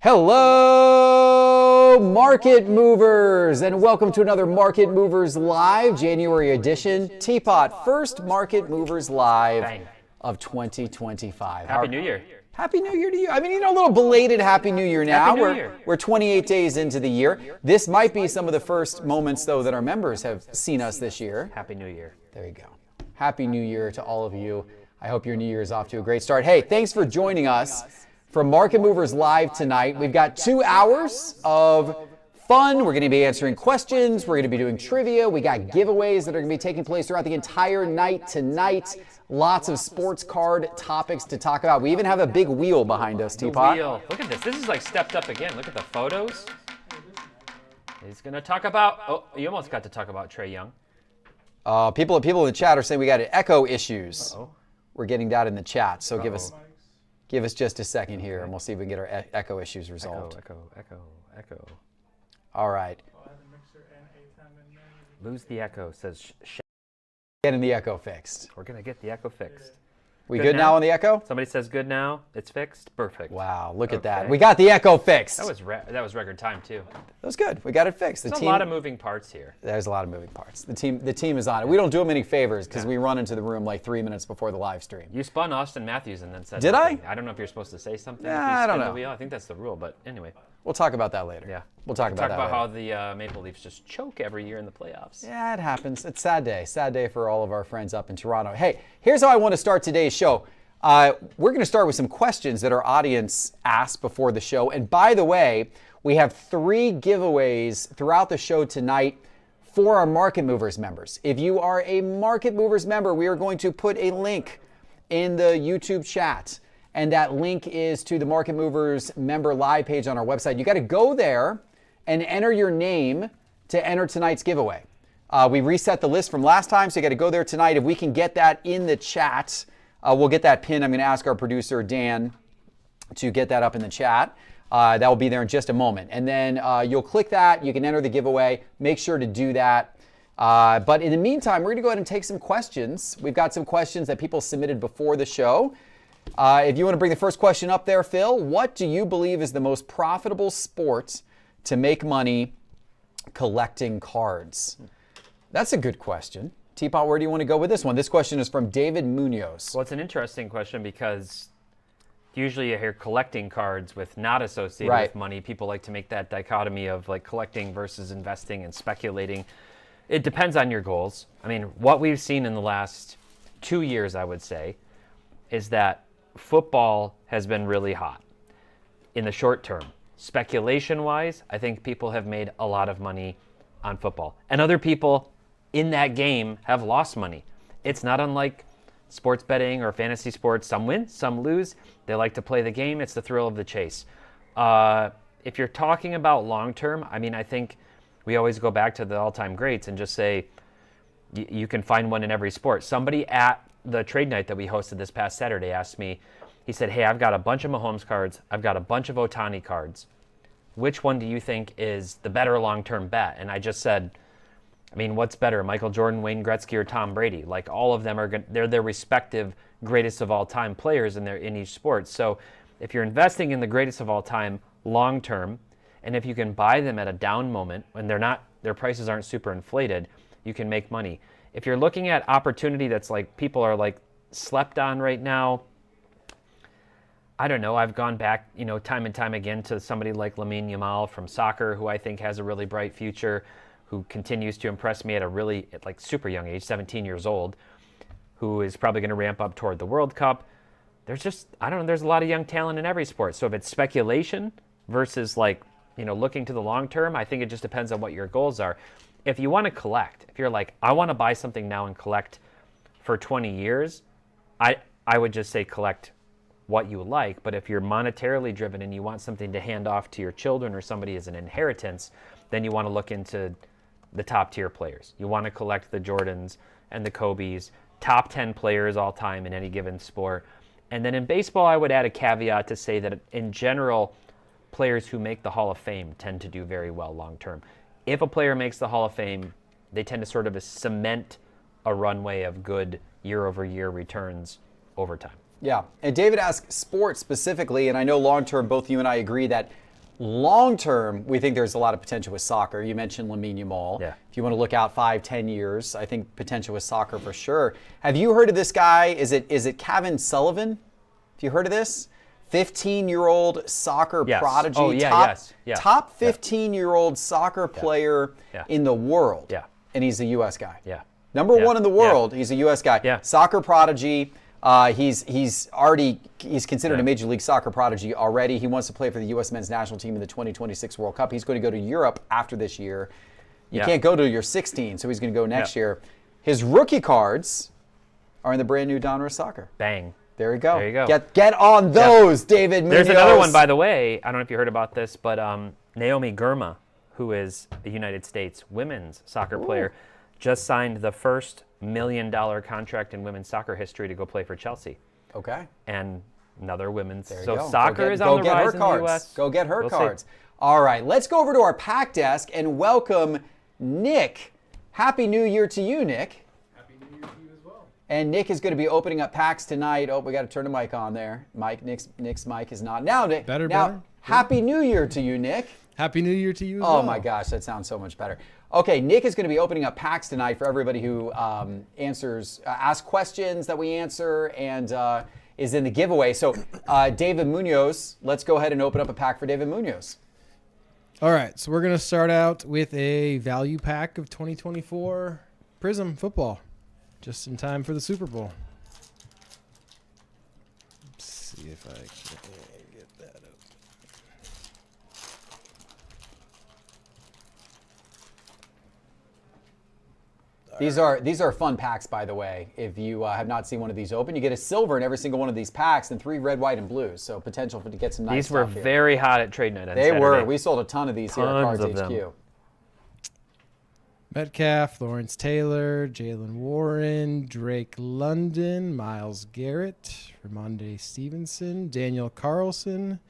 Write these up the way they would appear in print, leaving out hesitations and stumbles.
Hello, market movers, and welcome to another Market Movers Live January edition. TPott, first Market Movers Live of 2025. Happy New Year. Happy New Year to you. I mean, a little belated Happy New Year now. Happy New Year. We're 28 days into the year. This might be some of the first moments, though, that our members have seen us this year. Happy New Year. There you go. Happy New Year to all of you. I hope your New Year is off to a great start. Hey, thanks for joining us from Market Movers Live tonight. We've got 2 hours of fun. We're going to be answering questions. We're going to be doing trivia. We got giveaways that are going to be taking place throughout the entire night tonight. Lots of sports card topics to talk about. We even have a big wheel behind us, TPott. Wheel. Look at this. This is like stepped up again. Look at the photos. He's going to talk about, oh, you almost got to talk about Trae Young. People in the chat are saying we got echo issues. Uh-oh. We're getting that in the chat, so give us just a second here, and we'll see if we can get our echo issues resolved. Echo. All right. Lose the echo, says Getting the echo fixed. We're going to get the echo fixed. We good now on the echo? Somebody says good now. It's fixed. Perfect. Wow, look at that. We got the echo fixed. That was record time, too. That was good. We got it fixed. There's a lot of moving parts here. There's a lot of moving parts. The team is on it. We don't do them any favors because we run into the room like 3 minutes before the live stream. You spun Austin Matthews and then said Did nothing. I? I don't know if you're supposed to say something. Nah, I don't know. The wheel. I think that's the rule, but anyway. We'll talk about that later. Yeah. We'll talk about that later. how the Maple Leafs just choke every year in the playoffs. Yeah, it happens. It's a sad day. Sad day for all of our friends up in Toronto. Hey, here's how I want to start today's show. We're going to start with some questions that our audience asked before the show. And by the way, we have 3 giveaways throughout the show tonight for our Market Movers members. If you are a Market Movers member, we are going to put a link in the YouTube chat. And that link is to the Market Movers member live page on our website. You got to go there and enter your name to enter tonight's giveaway. We reset the list from last time, so you got to go there tonight. If we can get that in the chat, we'll get that pin. I'm going to ask our producer, Dan, to get that up in the chat. That will be there in just a moment. And then you'll click that. You can enter the giveaway. Make sure to do that. But in the meantime, we're going to go ahead and take some questions. We've got some questions that people submitted before the show. If you want to bring the first question up there, Phil, what do you believe is the most profitable sport to make money collecting cards? That's a good question. TPott, where do you want to go with this one? This question is from David Munoz. Well, it's an interesting question because usually you hear collecting cards with not associated with money. People like to make that dichotomy of like collecting versus investing and speculating. It depends on your goals. I mean, what we've seen in the last 2 years, I would say, is that football has been really hot in the short term. Speculation-wise, I think people have made a lot of money on football. And other people in that game have lost money. It's not unlike sports betting or fantasy sports. Some win, some lose. They like to play the game. It's the thrill of the chase. If you're talking about long-term, I mean, I think we always go back to the all-time greats and just say you can find one in every sport. Somebody at the trade night that we hosted this past Saturday asked me, he said, hey, I've got a bunch of Mahomes cards. I've got a bunch of Ohtani cards. Which one do you think is the better long-term bet? And I just said, I mean, what's better, Michael Jordan, Wayne Gretzky, or Tom Brady? Like, all of them they're their respective greatest of all time players in each sport. So if you're investing in the greatest of all time long term, and if you can buy them at a down moment when their prices aren't super inflated, you can make money. If you're looking at opportunity that's like people are like slept on right now, I don't know. I've gone back, time and time again to somebody like Lamine Yamal from soccer, who I think has a really bright future, who continues to impress me at like super young age, 17 years old, who is probably going to ramp up toward the World Cup. There's there's a lot of young talent in every sport. So if it's speculation versus like, looking to the long term, I think it just depends on what your goals are. If you want to collect, if you're like, I want to buy something now and collect for 20 years, I would just say collect what you like. But if you're monetarily driven and you want something to hand off to your children or somebody as an inheritance, then you want to look into the top tier players. You want to collect the Jordans and the Kobes, top 10 players all time in any given sport. And then in baseball, I would add a caveat to say that in general, players who make the Hall of Fame tend to do very well long term. If a player makes the Hall of Fame, they tend to sort of cement a runway of good year-over-year returns over time. Yeah, and David asked sports specifically, and I know long-term, both you and I agree that long-term, we think there's a lot of potential with soccer. You mentioned Lamine Yamal. Yeah. If you want to look out 5-10 years, I think potential with soccer for sure. Have you heard of this guy? Is it Kevin Sullivan? Have you heard of this? 15-year-old soccer prodigy. Oh, yeah, yes. Top 15-year-old soccer player in the world. Yeah. And he's a U.S. guy. Yeah. Number one in the world. He's a U.S. guy. Yeah. Soccer prodigy. He's considered a Major League Soccer prodigy already. He wants to play for the U.S. men's national team in the 2026 World Cup. He's going to go to Europe after this year. You can't go till you're 16, so he's going to go next year. His rookie cards are in the brand new Donruss Soccer. Bang. There you go. There you go. Get on those, David Munoz. There's another one, by the way. I don't know if you heard about this, but Naomi Girma, who is a United States women's soccer player, just signed the first $1 million contract in women's soccer history to go play for Chelsea. Okay. And another women's. There you So go. soccer is on the rise in the U.S. Go get her We'll cards. see. All right, let's go over to our pack desk and welcome Nick. Happy New Year to you, Nick. And Nick is going to be opening up packs tonight. Oh, we got to turn the mic on there. Nick's mic is not. Now, Nick. Better. Happy New Year to you, Nick. Happy New Year to you as well. Oh, my gosh. That sounds so much better. Okay, Nick is going to be opening up packs tonight for everybody who asks questions that we answer and is in the giveaway. So, David Munoz, let's go ahead and open up a pack for David Munoz. All right, so we're going to start out with a value pack of 2024 Prism football. Just in time for the Super Bowl. Let's see if I can get that up. These are fun packs, by the way. If you have not seen one of these open, you get a silver in every single one of these packs and 3 red, white, and blues. So potential to get some nice These were stuff here. very hot at trade night on They Saturday. were. We sold a ton of these here at Tons Cards of HQ. them. Metcalf, Lawrence Taylor, Jalen Warren, Drake London, Myles Garrett, Ramondre Stevenson, Daniel Carlson,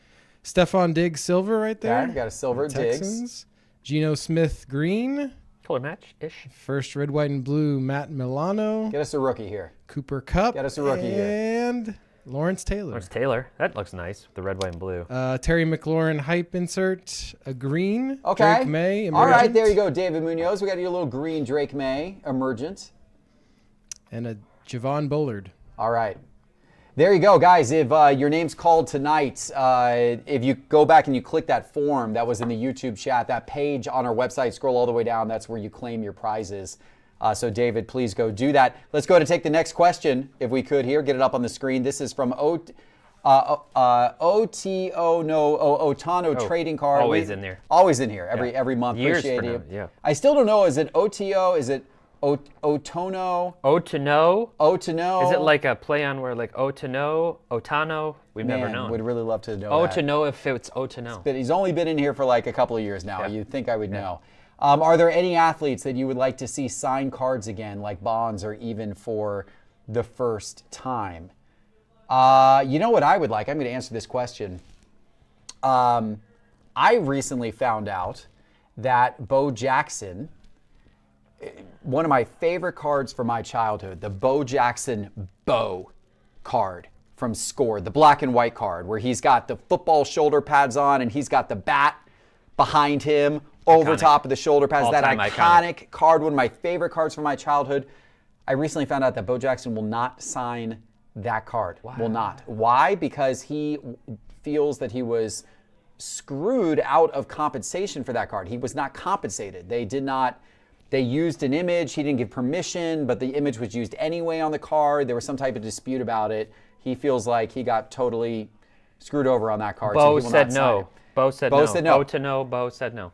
Stephon Diggs silver right there. Okay, got a silver Diggs. Texans. Geno Smith green. Color match-ish. First red, white, and blue, Matt Milano. Get us a rookie here. Cooper Kupp. Get us a rookie here. And Lawrence Taylor. Lawrence Taylor. That looks nice. The red, white, and blue. Terry McLaurin hype insert, a green. Okay. Drake May, All right, emergent. there you go, David Munoz. We got your little green Drake May, emergent. And a Javon Bullard. All right. There you go, guys. If your name's called tonight, if you go back and you click that form that was in the YouTube chat, that page on our website, scroll all the way down, that's where you claim your prizes. So, David, please go do that. Let's go to take the next question, if we could here. Get it up on the screen. This is from Otano trading card. Always in there. Always in here, every month. Years Appreciate for you. now, yeah. I still don't know. Is it OTO? Is it Otono? Otano? Otano? Is it like a play on where like Otano, Otano? We've never known. Would really love to know Oh, that. to know if it's Otano. But he's only been in here for like a couple of years now. Yeah. You'd think I would know. Are there any athletes that you would like to see sign cards again, like Bonds, or even for the first time? You know what I would like? I'm going to answer this question. I recently found out that Bo Jackson one of my favorite cards from my childhood, the Bo Jackson Bo card from Score, the black and white card, where he's got the football shoulder pads on and he's got the bat behind him over top of the shoulder pads. That iconic card, one of my favorite cards from my childhood. I recently found out that Bo Jackson will not sign that card. Wow. Will not. Why? Because he feels that he was screwed out of compensation for that card. He was not compensated. They used an image. He didn't give permission, but the image was used anyway on the card. There was some type of dispute about it. He feels like he got totally screwed over on that card. Bo said no. Bo said no. Bo to no. Bo said no.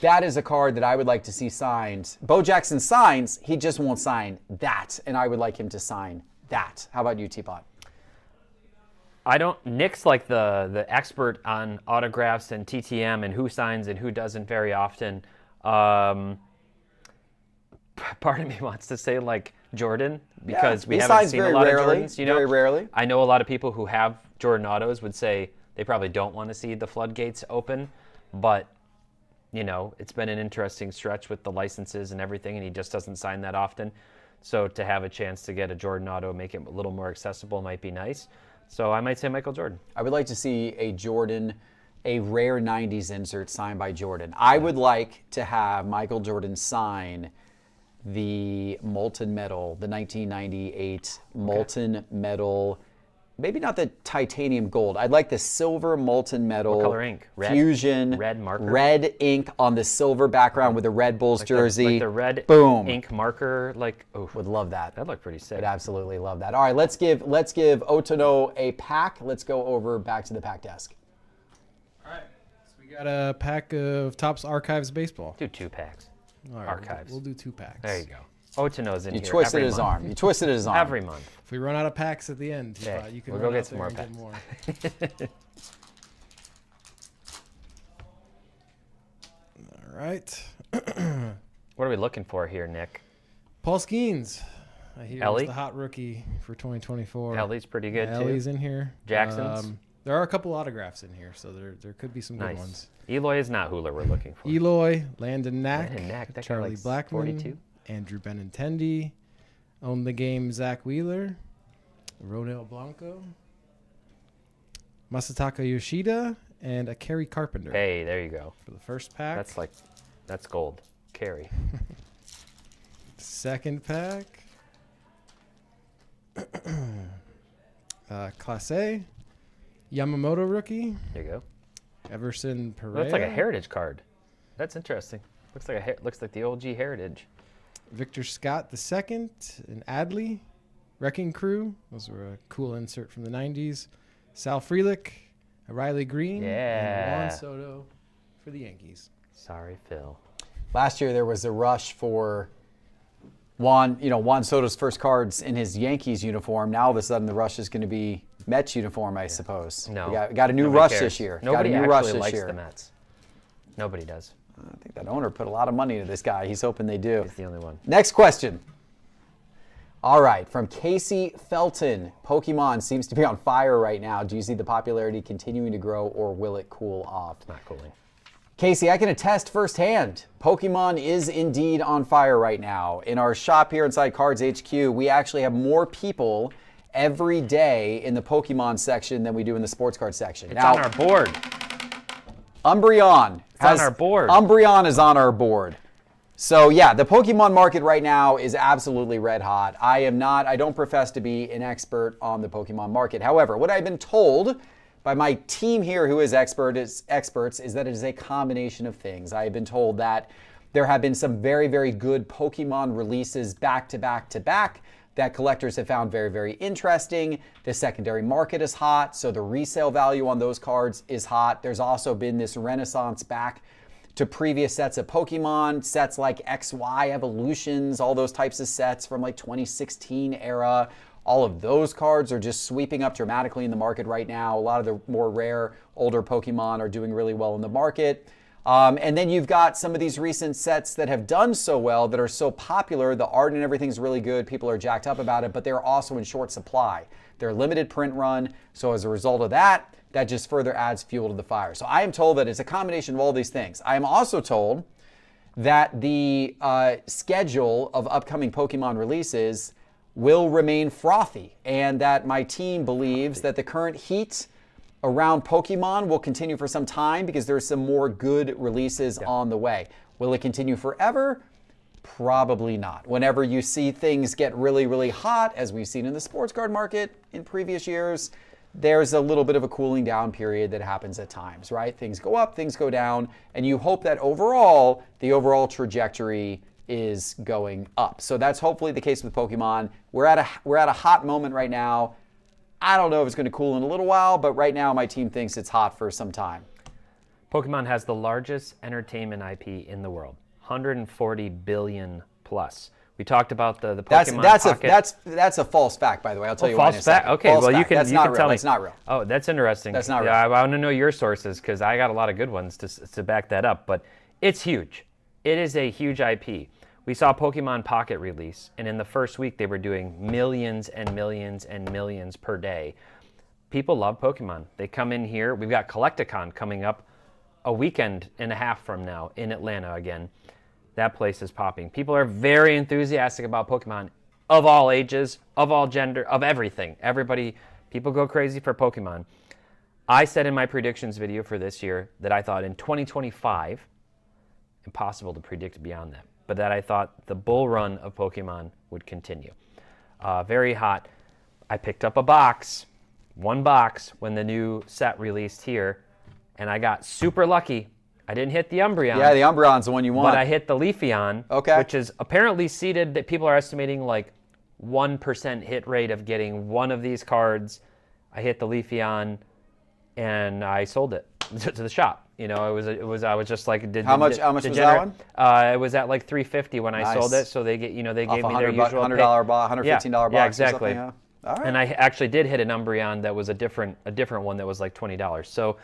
That is a card that I would like to see signed. Bo Jackson signs, he just won't sign that, and I would like him to sign that. How about you, TPott? Nick's like the expert on autographs and TTM and who signs and who doesn't very often. Part of me wants to say like Jordan because we haven't seen a lot of Jordans. Very rarely. I know a lot of people who have Jordan autos would say they probably don't want to see the floodgates open, but it's been an interesting stretch with the licenses and everything, and he just doesn't sign that often. So to have a chance to get a Jordan auto, make it a little more accessible might be nice. So I might say Michael Jordan. I would like to see a Jordan, a rare 90s insert signed by Jordan. I would like to have Michael Jordan sign the molten metal, the 1998 molten metal, maybe not the titanium gold. I'd like the silver molten metal. What color ink? Red? Fusion. Red marker? Red ink on the silver background with the Red Bulls jersey. Like the red ink marker. Would love that. That'd look pretty sick. I'd absolutely love that. All right, let's give Otono a pack. Let's go over back to the pack desk. All right. So we got a pack of Topps Archives baseball. Do 2 packs. All right, Archives. We'll do 2 packs. There you go. Otono's in here. You twisted his arm. Every month. If we run out of packs at the end, you can we'll go get some more packs. All right. What are we looking for here, Nick? Paul Skeens. I hear Ellie? he's the hot rookie for 2024. Ellie's pretty good, too. Ellie's in here. Jackson's? There are a couple autographs in here, so there could be some good ones. Eloy is not Hooler we're looking for. Eloy, Landon Knack, that Charlie Blackmon, 42. Andrew Benintendi, Own the Game Zach Wheeler, Ronel Blanco, Masataka Yoshida, and a Kerry Carpenter. Hey, there you go. For the first pack. That's gold. Kerry. Second pack. Class A, Yamamoto rookie. There you go. Everson Pereira. Well, that's like a heritage card. That's interesting. Looks like the OG heritage. Victor Scott II and Adley, Wrecking Crew. Those were a cool insert from the 90s. Sal Frelick, Riley Green, and Juan Soto for the Yankees. Sorry, Phil. Last year there was a rush for Juan Soto's first cards in his Yankees uniform. Now all of a sudden the rush is going to be Mets uniform, I suppose. No. We got a new rush this year. Nobody actually likes the Mets. Nobody does. I think that owner put a lot of money into this guy. He's hoping they do. He's the only one. Next question. All right, from Casey Felton. Pokemon seems to be on fire right now. Do you see the popularity continuing to grow, or will it cool off? It's not cooling. Casey, I can attest firsthand. Pokemon is indeed on fire right now. In our shop here inside Cards HQ, we actually have more people every day in the Pokemon section than we do in the sports card section. It's on our board. Umbreon. It's on our board. Umbreon is on our board. So yeah, the Pokemon market right now is absolutely red hot. I don't profess to be an expert on the Pokemon market. However, what I've been told by my team here who is experts is that it is a combination of things. I have been told that there have been some very, very good Pokemon releases back to back to back that collectors have found very, very interesting. The secondary market is hot, so the resale value on those cards is hot. There's also been this renaissance back to previous sets of Pokemon, sets like XY Evolutions, all those types of sets from like 2016 era. All of those cards are just sweeping up dramatically in the market right now. A lot of the more rare, older Pokemon are doing really well in the market. And then you've got some of these recent sets that have done so well, that are so popular, the art and everything's really good, people are jacked up about it, but they're also in short supply. They're limited print run, so as a result of that, that just further adds fuel to the fire. So I am told that it's a combination of all these things. I am also told that the schedule of upcoming Pokemon releases will remain frothy, and that my team believes that the current heat around Pokemon will continue for some time because there's some more good releases on the way. Will it continue forever? Probably not. Whenever you see things get really, really hot, as we've seen in the sports card market in previous years, there's a little bit of a cooling down period that happens at times, right? Things go up, things go down, and you hope that overall, the overall trajectory is going up. So that's hopefully the case with Pokemon. We're at a hot moment right now. I don't know if it's going to cool in a little while, but right now my team thinks it's hot for some time. Pokemon has the largest entertainment IP in the world, 140 billion plus. We talked about the Pokemon Pocket. That's a false fact, by the way. I'll tell you why in a false second. fact. Okay, False well fact. you can That's not real. tell me. That's not real. Oh, that's interesting. That's not real. Yeah, I want to know your sources because I got a lot of good ones to back that up. But it's huge. It is a huge IP. We saw Pokemon Pocket release, and in the first week they were doing millions and millions and millions per day. People love Pokemon. They come in here. We've got Collecticon coming up a weekend and a half from now in Atlanta again. That place is popping. People are very enthusiastic about Pokemon of all ages, of all gender, of everything. Everybody, people go crazy for Pokemon. I said in my predictions video for this year that I thought in 2025, impossible to predict beyond that, but that I thought the bull run of Pokemon would continue. Very hot. I picked up one box when the new set released here, and I got super lucky. I didn't hit the Umbreon. Yeah, the Umbreon's the one you want. But I hit the Leafeon, which is apparently seeded that people are estimating like 1% hit rate of getting one of these cards. I hit the Leafeon, and I sold it to the shop. You know, it was. I was just like, how much was that one? It was at like $350 when I sold it. So they get, they gave me their usual $100 box, $115 box. Yeah, exactly. Or something, All right. And I actually did hit an Umbreon that was a different one that was like $20. So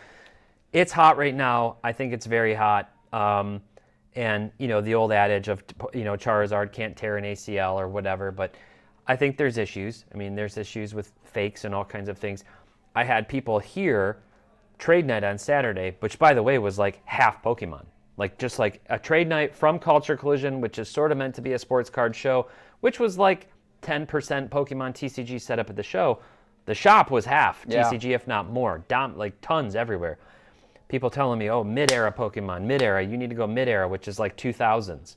it's hot right now. I think it's very hot. And the old adage of Charizard can't tear an ACL or whatever, but I think there's issues. I mean, there's issues with fakes and all kinds of things. I had people here trade night on Saturday, which by the way was like half Pokemon. Like just like a trade night from Culture Collision, which is sort of meant to be a sports card show, which was like 10% Pokemon TCG set up at the show. The shop was half TCG, if not more. Like tons everywhere. People telling me, oh, mid-era Pokemon, mid-era, you need to go mid-era, which is like 2000s.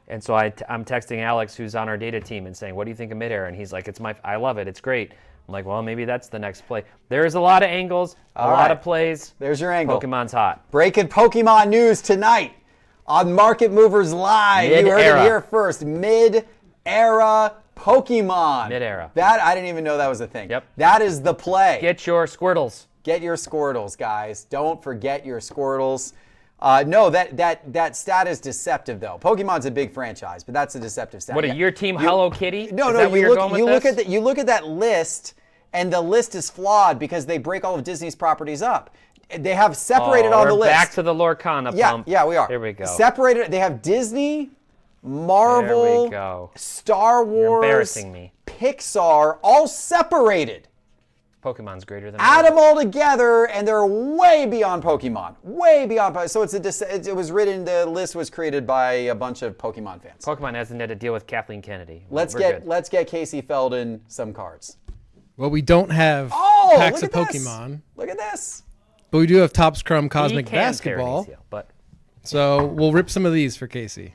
And so I'm texting Alex, who's on our data team, and saying, what do you think of mid-era? And he's like, I love it, it's great. I'm like, well, maybe that's the next play. There's a lot of angles, a lot of plays. There's your angle. Pokemon's hot. Breaking Pokemon news tonight on Market Movers Live. You heard it here first. Mid-era Pokemon. Mid-era. That, I didn't even know that was a thing. Yep. That is the play. Get your Squirtles. Get your Squirtles, guys. Don't forget your Squirtles. No, that stat is deceptive, though. Pokemon's a big franchise, but that's a deceptive stat. What, your team Hello Kitty? No, you look at that list, and the list is flawed because they break all of Disney's properties up. They have separated on the list. Back to the Lorcana pump. Yeah, we are. Here we go. Separated. They have Disney, Marvel, there we go. Star Wars, You're embarrassing me. Pixar, all separated. Pokemon's greater than Add them all together, and they're way beyond Pokemon. Way beyond. So it was written. The list was created by a bunch of Pokemon fans. Pokemon hasn't had to deal with Kathleen Kennedy. Let's get Casey Felton some cards. Well, we don't have packs of Pokemon. Look at this. But we do have Topps Chrome Cosmic Basketball. But so we'll rip some of these for Casey.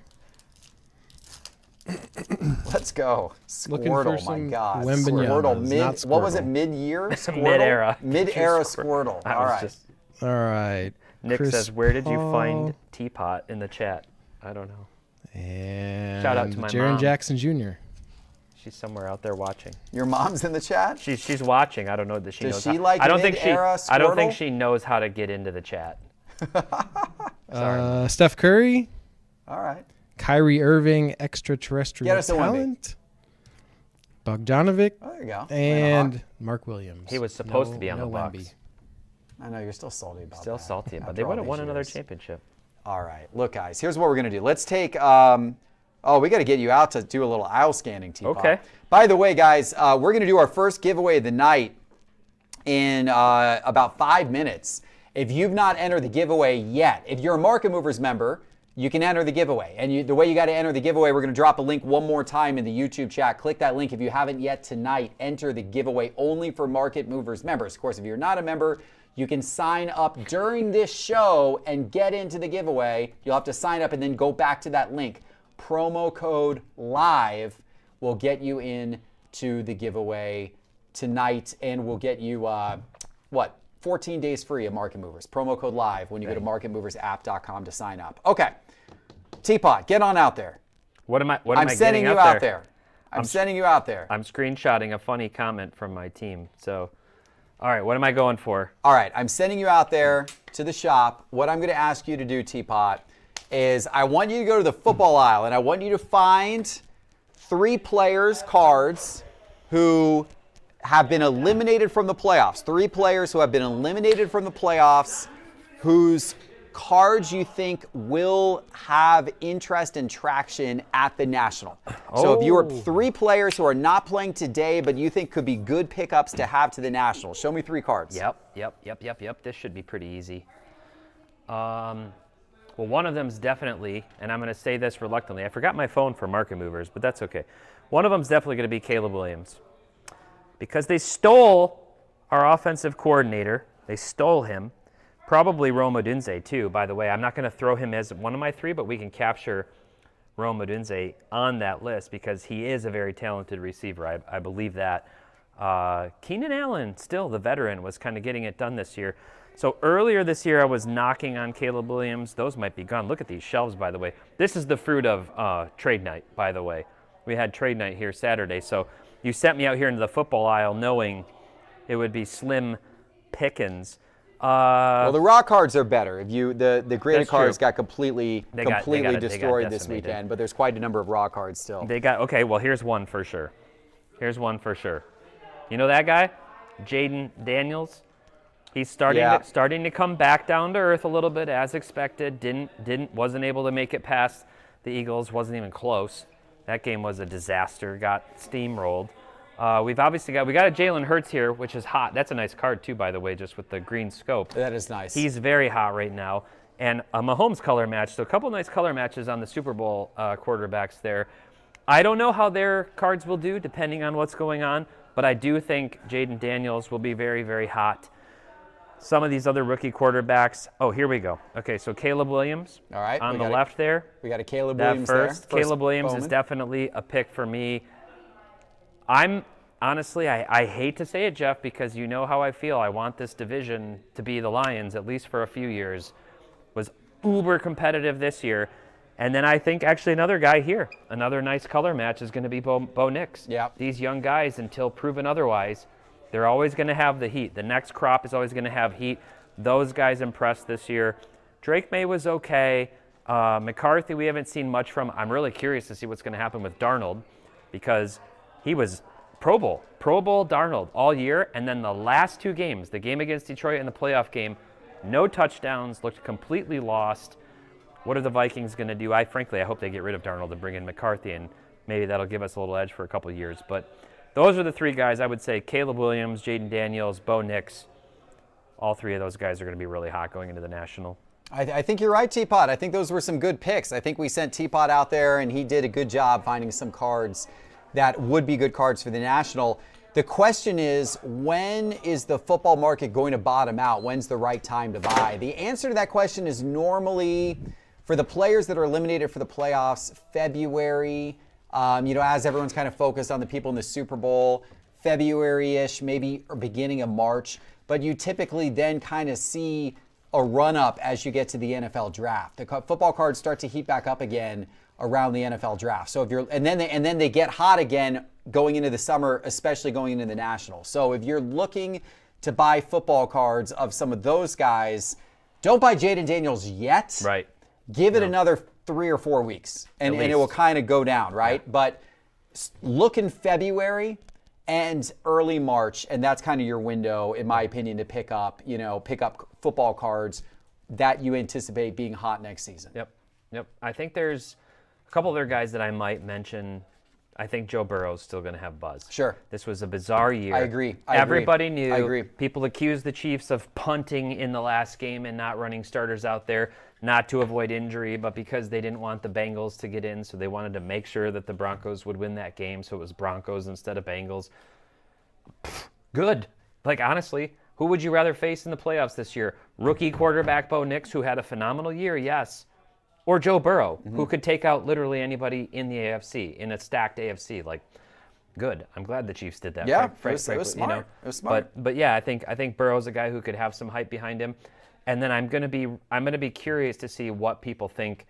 Let's go. Squirtle, my God. Squirtle, what was it, mid-year? Squirtle? Mid-era. Mid-era Squirtle. All right. All right. Nick Chris says, where did you Paul. find TPott in the chat? I don't know. And shout out to my Jaron mom. Jackson Jr. She's somewhere out there watching. Your mom's in the chat? She's watching. I don't know that she knows. Does she like I don't think Squirtle? she knows how to get into the chat. Steph Curry. All right. Kyrie Irving, extraterrestrial Get us a talent. Bogdanovic. Oh, there you go. And Mark Williams. He was supposed to be on the Bucks. Wemby. I know you're still salty about that. Still salty about it. They would have won another championship. All right. Look, guys, here's what we're going to do. Let's take we got to get you out to do a little aisle scanning, TPott. Okay. By the way, guys, we're going to do our first giveaway of the night in about 5 minutes. If you've not entered the giveaway yet, if you're a Market Movers member, you can enter the giveaway. And the way you got to enter the giveaway, we're going to drop a link one more time in the YouTube chat. Click that link if you haven't yet tonight. Enter the giveaway only for Market Movers members. Of course, if you're not a member, you can sign up during this show and get into the giveaway. You'll have to sign up and then go back to that link. Promo code LIVE will get you in to the giveaway tonight, and we'll get you, 14 days free of Market Movers. Promo code LIVE when you go to marketmoversapp.com to sign up. Okay. TPott, get on out there. What am I I'm sending you out there. I'm sending you out there. I'm screenshotting a funny comment from my team. So, all right, what am I going for? All right, I'm sending you out there to the shop. What I'm going to ask you to do, TPott, is I want you to go to the football aisle, and I want you to find 3 players' cards who have been eliminated from the playoffs. 3 players who have been eliminated from the playoffs, whose cards you think will have interest and traction at the National. So if you are 3 players who are not playing today, but you think could be good pickups to have to the National, show me 3 cards. Yep. This should be pretty easy. Well, one of them's definitely, and I'm going to say this reluctantly, I forgot my phone for Market Movers, but that's okay. One of them's definitely going to be Caleb Williams. Because they stole our offensive coordinator. They stole him. Probably Rome Odunze, too, by the way. I'm not going to throw him as one of my 3, but we can capture Rome Odunze on that list because he is a very talented receiver. I believe that. Keenan Allen, still the veteran, was kind of getting it done this year. So earlier this year, I was knocking on Caleb Williams. Those might be gone. Look at these shelves, by the way. This is the fruit of trade night, by the way. We had trade night here Saturday. So you sent me out here into the football aisle knowing it would be slim pickings. Well, the raw cards are better. If you the graded cards true. got completely destroyed this weekend, but there's quite a number of raw cards still. Okay, well, here's one for sure. You know that guy? Jaden Daniels? He's starting to come back down to earth a little bit as expected. Wasn't able to make it past the Eagles, wasn't even close. That game was a disaster, got steamrolled. We got a Jalen Hurts here, which is hot. That's a nice card too, by the way, just with the green scope. That is nice. He's very hot right now. And a Mahomes color match, so a couple nice color matches on the Super Bowl quarterbacks there. I don't know how their cards will do depending on what's going on, but I do think Jaden Daniels will be very, very hot. Some of these other rookie quarterbacks. Oh, here we go. Okay, so Caleb Williams on the left there. We got a Caleb Williams there. Caleb Williams is definitely a pick for me. I'm honestly, I hate to say it, Geoff, because you know how I feel. I want this division to be the Lions, at least for a few years. Was uber competitive this year. And then I think actually another guy here, another nice color match is going to be Bo Nix. Yeah. These young guys, until proven otherwise, they're always going to have the heat. The next crop is always going to have heat. Those guys impressed this year. Drake May was okay. McCarthy, we haven't seen much from. I'm really curious to see what's going to happen with Darnold because he was Pro Bowl Darnold all year. And then the last 2 games, the game against Detroit and the playoff game, no touchdowns, looked completely lost. What are the Vikings going to do? I hope they get rid of Darnold and bring in McCarthy, and maybe that'll give us a little edge for a couple of years. But those are the 3 guys I would say: Caleb Williams, Jaden Daniels, Bo Nix. All 3 of those guys are going to be really hot going into the National. I think you're right, TPott. I think those were some good picks. I think we sent TPott out there, and he did a good job finding some cards that would be good cards for the National. The question is, when is the football market going to bottom out? When's the right time to buy? The answer to that question is normally, for the players that are eliminated for the playoffs, February. As everyone's kind of focused on the people in the Super Bowl, February-ish, maybe or beginning of March. But you typically then kind of see a run-up as you get to the NFL draft. The football cards start to heat back up again around the NFL draft. So and then they get hot again going into the summer, especially going into the National. So if you're looking to buy football cards of some of those guys, don't buy Jaden Daniels yet. Right. Give it another 3 or 4 weeks, and it will kind of go down, right? Yeah. But look in February and early March, and that's kind of your window, in my opinion, to pick up football cards that you anticipate being hot next season. Yep. I think there's a couple other guys that I might mention I think Joe Burrow's still going to have buzz. Sure. This was a bizarre year. I agree. Everybody knew. I agree. People accused the Chiefs of punting in the last game and not running starters out there, not to avoid injury, but because they didn't want the Bengals to get in, so they wanted to make sure that the Broncos would win that game, so it was Broncos instead of Bengals. Good. Like, honestly, who would you rather face in the playoffs this year? Rookie quarterback Bo Nix, who had a phenomenal year, yes, or Joe Burrow, who could take out literally anybody in the AFC, in a stacked AFC. Like, good. I'm glad the Chiefs did that. Yeah, it was smart. You know? It was smart. But yeah, I think Burrow's a guy who could have some hype behind him. And then I'm gonna be curious to see what people think.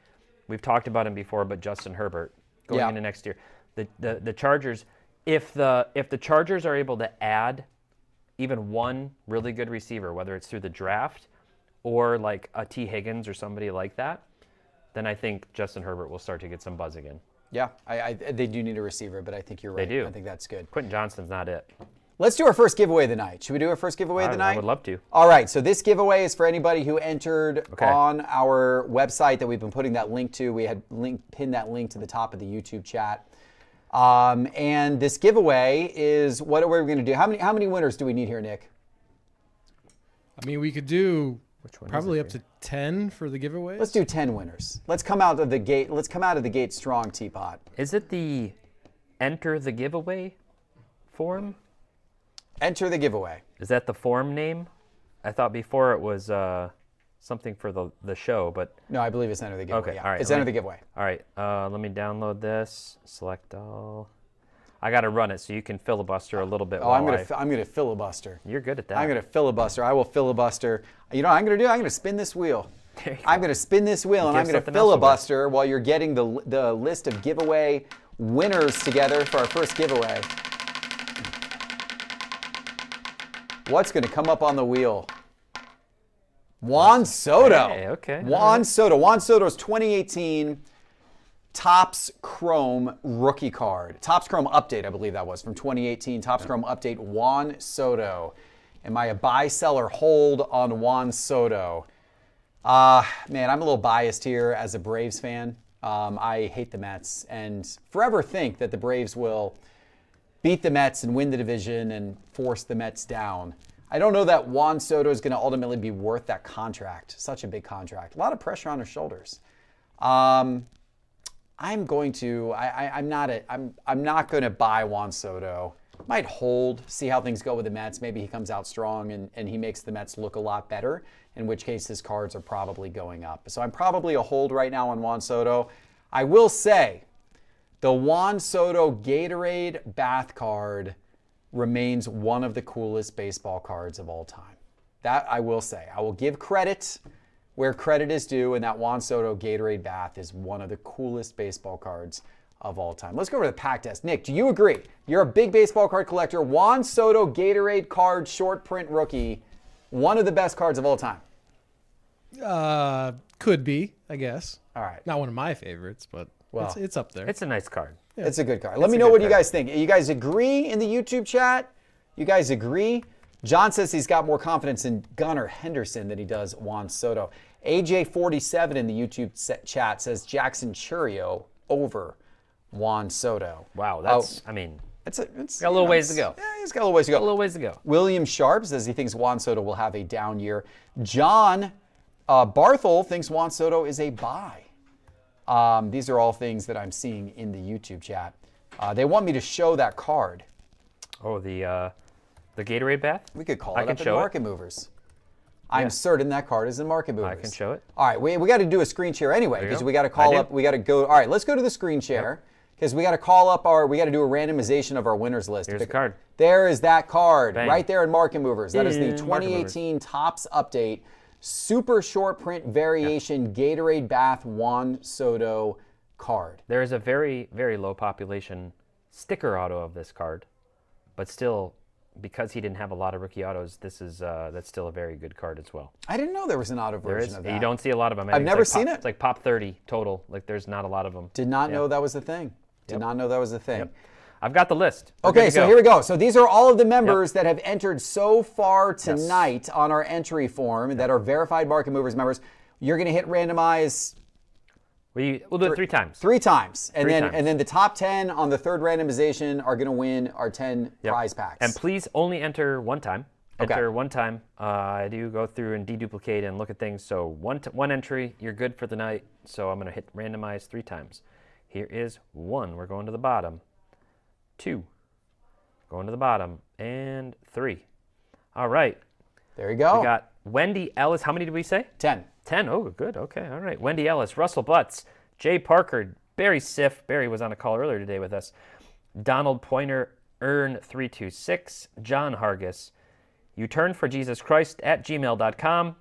We've talked about him before, but Justin Herbert going into next year. The Chargers, if the Chargers are able to add even one really good receiver, whether it's through the draft or like a T. Higgins or somebody like that, then I think Justin Herbert will start to get some buzz again. Yeah, they do need a receiver, but I think you're right. They do. I think that's good. Quentin Johnston's not it. Let's do our first giveaway of the night. Should we do our first giveaway of the night? I would love to. All right, so this giveaway is for anybody who entered on our website that we've been putting that link to. We had pinned that link to the top of the YouTube chat. And this giveaway is, what are we going to do? How many winners do we need here, Nick? I mean, we could do probably up to 10 for the giveaways. Let's do 10 winners. Let's come out of the gate. Let's come out of the gate strong, TPott. Is it the enter the giveaway form? Enter the giveaway. Is that the form name? I thought before it was something for the show, but No, I believe it's enter the giveaway. okay, Yeah. all right. It's enter the giveaway. All right, let me download this. Select all. I got to run it so you can filibuster a little bit. Oh, I'm gonna filibuster. You're good at that. I'm gonna filibuster. I will filibuster. You know what I'm gonna do? I'm gonna spin this wheel. There you go. I'm gonna spin this wheel and I'm gonna something else to work. filibuster while you're getting the list of giveaway winners together for our first giveaway. What's gonna come up on the wheel? Juan Soto. Hey, okay. Juan Soto. Juan Soto's 2018 Topps Chrome rookie card. Topps Chrome update, I believe that was, from 2018. Topps Chrome update, Juan Soto. Am I a buy, sell, or hold on Juan Soto? Man, I'm a little biased here as a Braves fan. I hate the Mets and forever think that the Braves will beat the Mets and win the division and force the Mets down. I don't know that Juan Soto is going to ultimately be worth that contract. Such a big contract. A lot of pressure on his shoulders. I'm going to. I'm not going to buy Juan Soto. Might hold, see how things go with the Mets. Maybe he comes out strong and he makes the Mets look a lot better, in which case his cards are probably going up. So I'm probably a hold right now on Juan Soto. I will say the Juan Soto Gatorade Bath card remains one of the coolest baseball cards of all time. That I will say. I will give credit where credit is due, and that Juan Soto Gatorade Bath is one of the coolest baseball cards of all time. Let's go over to the pack test. Nick, do you agree? You're a big baseball card collector. Juan Soto Gatorade card short print rookie, one of the best cards of all time. Could be, I guess. All right. Not one of my favorites, but Well, it's up there. It's a nice card. Yeah. It's a good card. Let me know what you guys think. You guys agree in the YouTube chat? You guys agree? John says he's got more confidence in Gunnar Henderson than he does Juan Soto. AJ47 in the YouTube chat says Jackson Churio over Juan Soto. Wow, that's, I mean, It's got a little ways to go. Yeah, he's got a little ways to go. A little ways to go. William Sharp says he thinks Juan Soto will have a down year. John Barthel thinks Juan Soto is a buy. These are all things that I'm seeing in the YouTube chat. They want me to show that card. Oh, the Gatorade Bath? We could call I it can up in show it. Market Movers. I'm certain that card is in Market Movers. I can show it. All right, we got to do a screen share anyway because we got to call up. We got to go. All right, let's go to the screen share because we got to call up we got to do a randomization of our winners list. Here's the card. There is that card Bang. right there in Market Movers. That is the In Market 2018 Topps Update Super Short Print Variation Gatorade Bath Juan Soto card. There is a very, very low population sticker auto of this card, but still, because he didn't have a lot of rookie autos, that's still a very good card as well. I didn't know there was an auto There version is. of that. You don't see a lot of them. I've never seen it. It's like pop 30 total. Like there's not a lot of them. Did not know that was the thing. Did not know that was the thing. Yep. I've got the list. We're Okay, good to so go. here we go. So these are all of the members that have entered so far tonight on our entry form that are verified Market Movers members. You're going to hit randomize We'll do it 3 times. 3 times. And Three then times. and then the top 10 on the third randomization are going to win our 10 Yep. prize packs. And please only enter 1 time. Okay. Enter 1 time. I do go through and deduplicate and look at things. So one entry, you're good for the night. So I'm going to hit randomize 3 times. Here is 1. We're going to the bottom. 2. Going to the bottom. And 3. All right. There you go. We got Wendy Ellis. How many did we say? 10. 10. Oh, good. Okay. All right. Wendy Ellis, Russell Butts, Jay Parker, Barry Siff. Barry was on a call earlier today with us. Donald Pointer, Earn326, John Hargis, You Turn for Jesus Christ at gmail.com,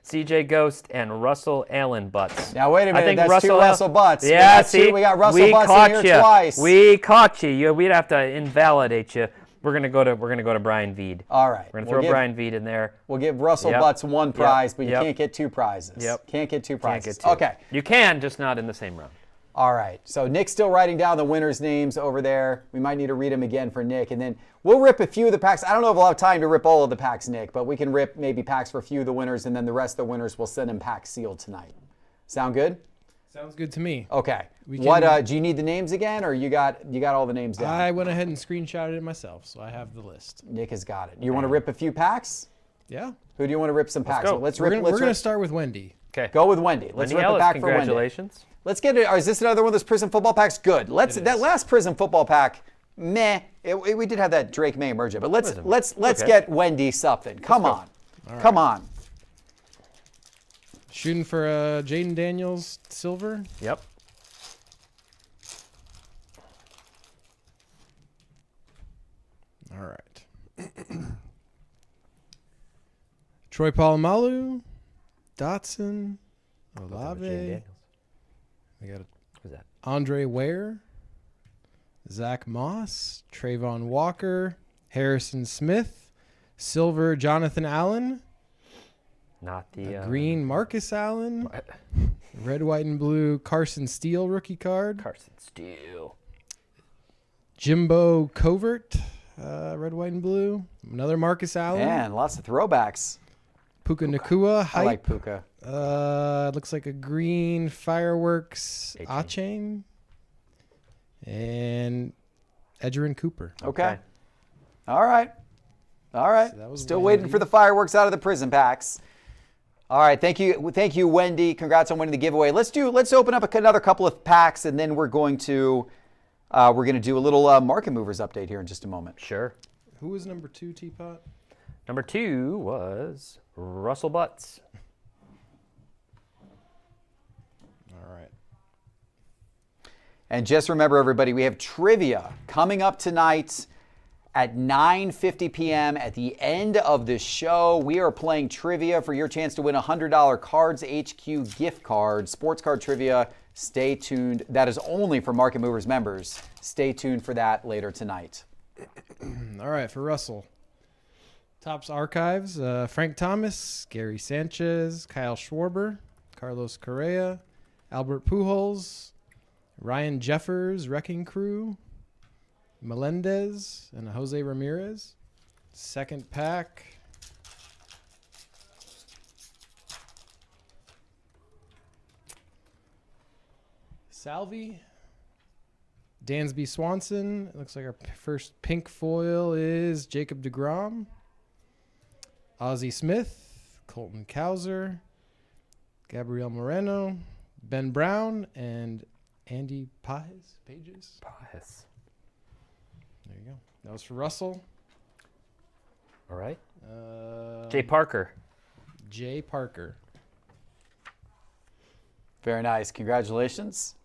CJ Ghost, and Russell Allen Butts. Now, wait a minute. I think That's 2 Russell Butts. Yeah, see? We got Russell Butts in here twice. We caught you. We'd have to invalidate you. We're gonna go to Brian Veed. All right. We're gonna throw Brian Veed in there. We'll give Russell Yep. Butts 1 prize, but you Yep. can't get 2 prizes. Yep. Can't get 2 Can't prizes. get 2. Okay. You can, just not in the same round. All right. So Nick's still writing down the winners' names over there. We might need to read them again for Nick. And then we'll rip a few of the packs. I don't know if we'll have time to rip all of the packs, Nick, but we can rip maybe packs for a few of the winners, and then the rest of the winners we'll send them packs sealed tonight. Sound good? Sounds good to me. Okay. We What can- do you need the names again, or you got all the names down? I went ahead and screenshotted it myself, so I have the list. Nick has got it. You want to rip a few packs? Yeah. Who do you want to rip some packs? go. with? Let's We're rip. going to start with Wendy. Okay. Go with Wendy. Let's Wendy rip Ellis, a pack for Wendy. congratulations. Let's get it. Is this another one of those prison football packs? Good. That last prison football pack, meh. We did have that Drake May merger, but let's Okay. get Wendy something. Come on. Come on. Shooting for Jaden Daniels silver. Yep. All right. Troy Polamalu, Dotson, Olave. We got Who's that? Andre Ware, Zach Moss, Trayvon Walker, Harrison Smith, silver Jonathan Allen, Not the green Marcus Allen, what? red, white, and blue Carson Steele rookie card, Carson Steele. Jimbo Covert, red, white, and blue, another Marcus Allen, Man, lots of throwbacks. Puka Nakua, I hype. like Puka. Looks like a green fireworks A-chain. A-chain. And Edgerrin Cooper. Okay. All right. So that was Still Wendy. waiting for the fireworks out of the prison packs. All right. Thank you, Wendy. Congrats on winning the giveaway. Let's open up another couple of packs, and then we're going to do a little market movers update here in just a moment. Sure. Who was number 2, Teapot? Number 2 was Russell Butts. All right. And just remember, everybody, we have trivia coming up tonight at 9:50 p.m. At the end of the show, we are playing trivia for your chance to win a $100 Cards HQ gift card, sports card trivia. Stay tuned. That is only for Market Movers members. Stay tuned for that later tonight. All right, for Russell. Topps Archives, Frank Thomas, Gary Sanchez, Kyle Schwarber, Carlos Correa, Albert Pujols, Ryan Jeffers, Wrecking Crew, Melendez, and Jose Ramirez. Second pack. Salvi, Dansby Swanson. It looks like our first pink foil is Jacob deGrom. Ozzie Smith, Colton Cowser, Gabriel Moreno, Ben Brown, and Andy Pages. Pages. There you go. That was for Russell. All right. Jay Jay Parker. Parker. Very nice. Congratulations.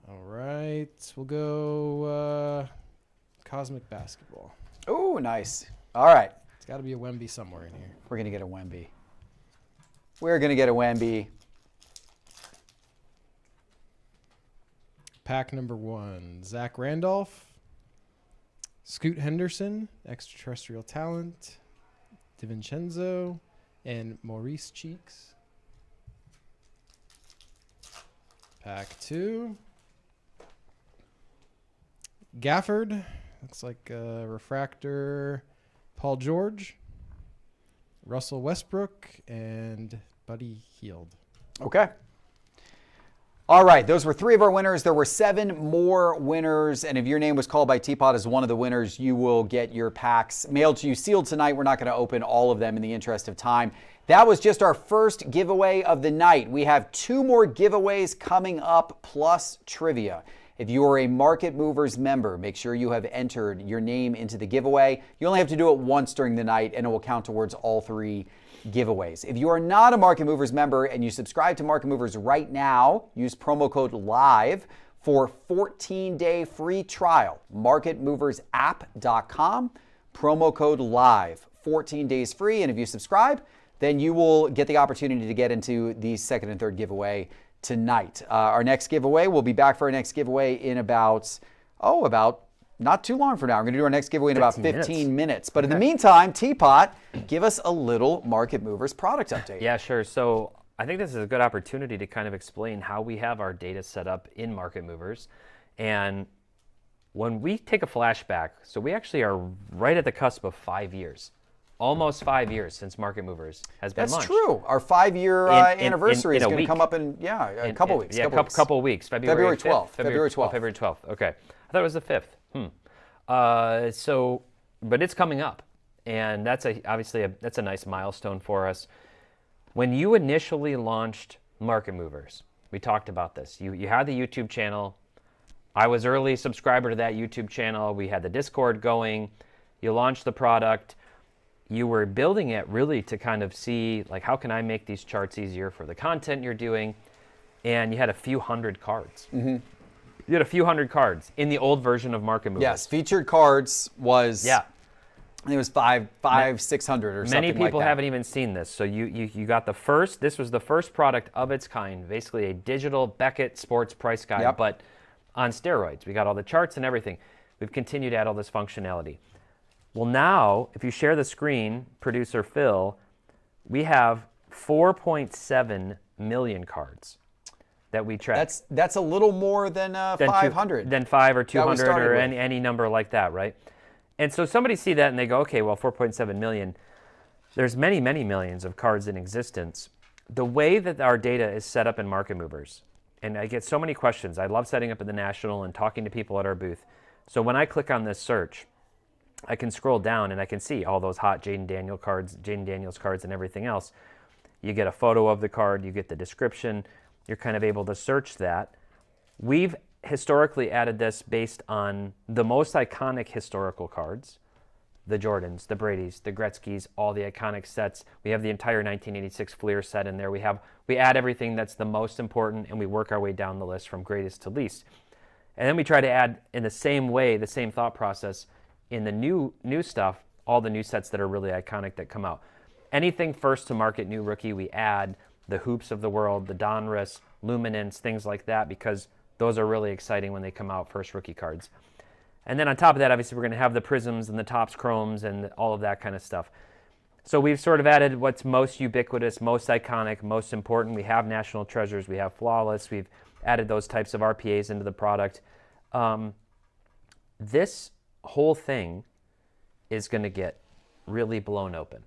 All right. We'll go Cosmic Basketball. Oh, nice. All right. It's got to be a Wemby somewhere in here. We're going to get a Wemby. We're going to get a Wemby. Pack number 1, Zach Randolph, Scoot Henderson, Extraterrestrial Talent, DiVincenzo, and Maurice Cheeks. Pack 2, Gafford, looks like a refractor, Paul George, Russell Westbrook, and Buddy Heald. Okay. All right, those were 3 of our winners. There were 7 more winners, and if your name was called by TPott as one of the winners, you will get your packs mailed to you sealed tonight. We're not going to open all of them in the interest of time. That was just our first giveaway of the night. We have 2 more giveaways coming up, plus trivia. If you are a Market Movers member, make sure you have entered your name into the giveaway. You only have to do it once during the night, and it will count towards all 3 giveaways. If you are not a Market Movers member and you subscribe to Market Movers right now, use promo code LIVE for 14-day free trial. MarketMoversApp.com, promo code LIVE, 14 days free. And if you subscribe, then you will get the opportunity to get into the second and third giveaway tonight. Our next giveaway, we'll be back for our next giveaway in about not too long from now. We're going to do our next giveaway in about 15 minutes. But in the meantime, TPott, give us a little Market Movers product update. Yeah, sure. So I think this is a good opportunity to kind of explain how we have our data set up in Market Movers. And when we take a flashback, so we actually are right at the cusp of 5 years. Almost 5 years since Market Movers has been launched. That's true. Our 5-year anniversary is going to come up in a couple weeks. Yeah, a couple of weeks. February 12th. February 12th. Okay. I thought it was the 5th. But it's coming up, and that's obviously a nice milestone for us. When you initially launched Market Movers, we talked about this. You had the YouTube channel. I was early subscriber to that YouTube channel. We had the Discord going. You launched the product. You were building it really to kind of see, like, how can I make these charts easier for the content you're doing? And you had a few hundred cards. Mm-hmm. You had a few hundred cards in the old version of Market Movers. Yes, featured cards was, I think it was 500 or something like that. Many people haven't even seen this. So you got the first, this was the first product of its kind, basically a digital Beckett sports price guide, but on steroids. We got all the charts and everything. We've continued to add all this functionality. Well, now, if you share the screen, producer Phil, we have 4.7 million cards that we track. That's a little more than 500. Than 5 or 200 or any number like that, right? And so somebody see that and they go, okay, well, 4.7 million. There's many, many millions of cards in existence. The way that our data is set up in Market Movers, and I get so many questions. I love setting up at the National and talking to people at our booth. So when I click on this search, I can scroll down and I can see all those hot Jaden Daniels cards and everything else. You get a photo of the card, you get the description, you're kind of able to search that. We've historically added this based on the most iconic historical cards, the Jordans, the Bradys, the Gretzkys, all the iconic sets. We have the entire 1986 Fleer set in there. We add everything that's the most important, and we work our way down the list from greatest to least. And then we try to add in the same way, the same thought process, in the new stuff, all the new sets that are really iconic that come out. Anything first to market new rookie, we add the Hoops of the world, the Donruss, Luminance, things like that, because those are really exciting when they come out, first rookie cards. And then on top of that, obviously, we're going to have the Prisms and the Topps Chromes and all of that kind of stuff. So we've sort of added what's most ubiquitous, most iconic, most important. We have National Treasures, we have Flawless, we've added those types of RPAs into the product. This whole thing is going to get really blown open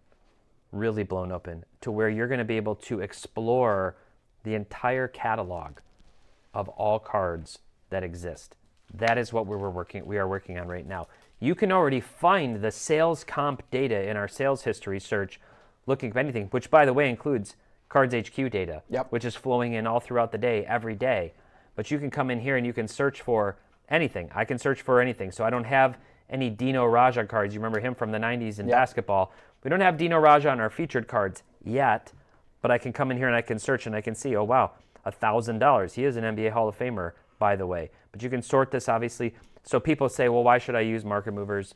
to where you're going to be able to explore the entire catalog of all cards that exist. That is what we are working on right now. You can already find the sales comp data in our sales history search looking for anything, which, by the way, includes Cards HQ data, which is flowing in all throughout the day, every day. But you can come in here and you can search for anything. I can search for anything. So I don't have any Dino Raja cards. You remember him from the 90s in basketball. We don't have Dino Raja on our featured cards yet, but I can come in here and I can search and I can see, oh, wow, $1,000. He is an NBA Hall of Famer, by the way. But you can sort this, obviously. So people say, well, why should I use Market Movers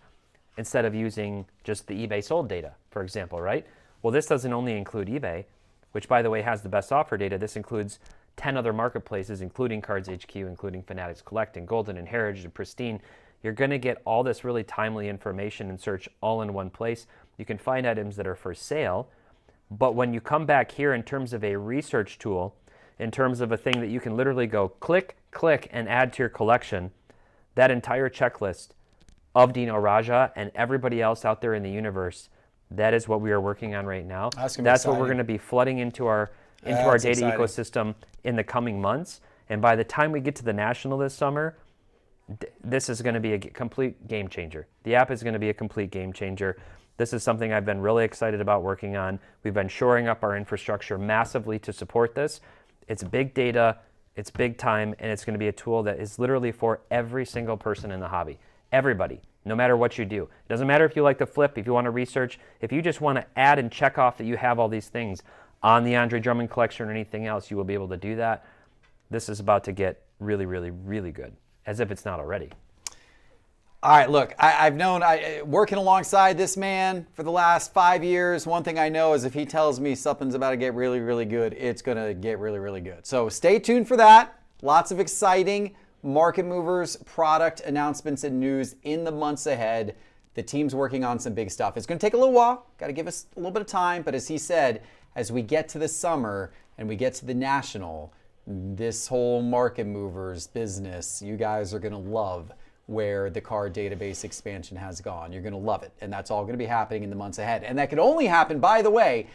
instead of using just the eBay sold data, for example, right? Well, this doesn't only include eBay, which, by the way, has the best offer data. This includes 10 other marketplaces, including Cards HQ, including Fanatics Collect and Golden and Heritage and Pristine. You're going to get all this really timely information and search all in one place. You can find items that are for sale. But when you come back here in terms of a research tool, in terms of a thing that you can literally go click, click, and add to your collection, that entire checklist of Dino Raja and everybody else out there in the universe That is what we are working on right now. That's what we're going to be flooding into our data exciting. ecosystem in the coming months. And by the time we get to the National this summer, this is going to be a complete game changer. The app is going to be a complete game changer. This is something I've been really excited about working on. We've been shoring up our infrastructure massively to support this. It's big data, it's big time, and it's going to be a tool that is literally for every single person in the hobby. Everybody, no matter what you do. It doesn't matter if you like to flip, if you want to research, if you just want to add and check off that you have all these things on the Andre Drummond collection or anything else, you will be able to do that. This is about to get really, really, really good, as if it's not already. All right, look, I've known, working alongside this man for the last 5 years, one thing I know is if he tells me something's about to get really, really good, it's going to get really, really good. So stay tuned for that. Lots of exciting market movers, product announcements, and news in the months ahead. The team's working on some big stuff. It's going to take a little while. Got to give us a little bit of time. But as he said, as we get to the summer and we get to the National, this whole market movers business, you guys are going to love where the card database expansion has gone. You're going to love it. And that's all going to be happening in the months ahead. And that can only happen, by the way,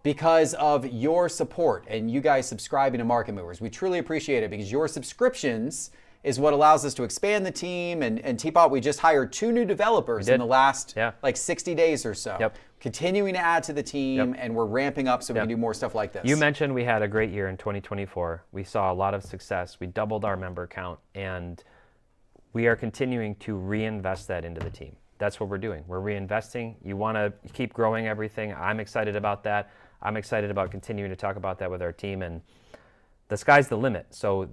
because of your support and you guys subscribing to Market Movers. We truly appreciate it because your subscriptions is what allows us to expand the team. And TPott, we just hired 2 new developers in the last 60 days or so. Yep. Continuing to add to the team, and we're ramping up so we can do more stuff like this. You mentioned we had a great year in 2024. We saw a lot of success. We doubled our member count, and we are continuing to reinvest that into the team. That's what we're doing. We're reinvesting. You want to keep growing everything. I'm excited about that. I'm excited about continuing to talk about that with our team, and the sky's the limit. So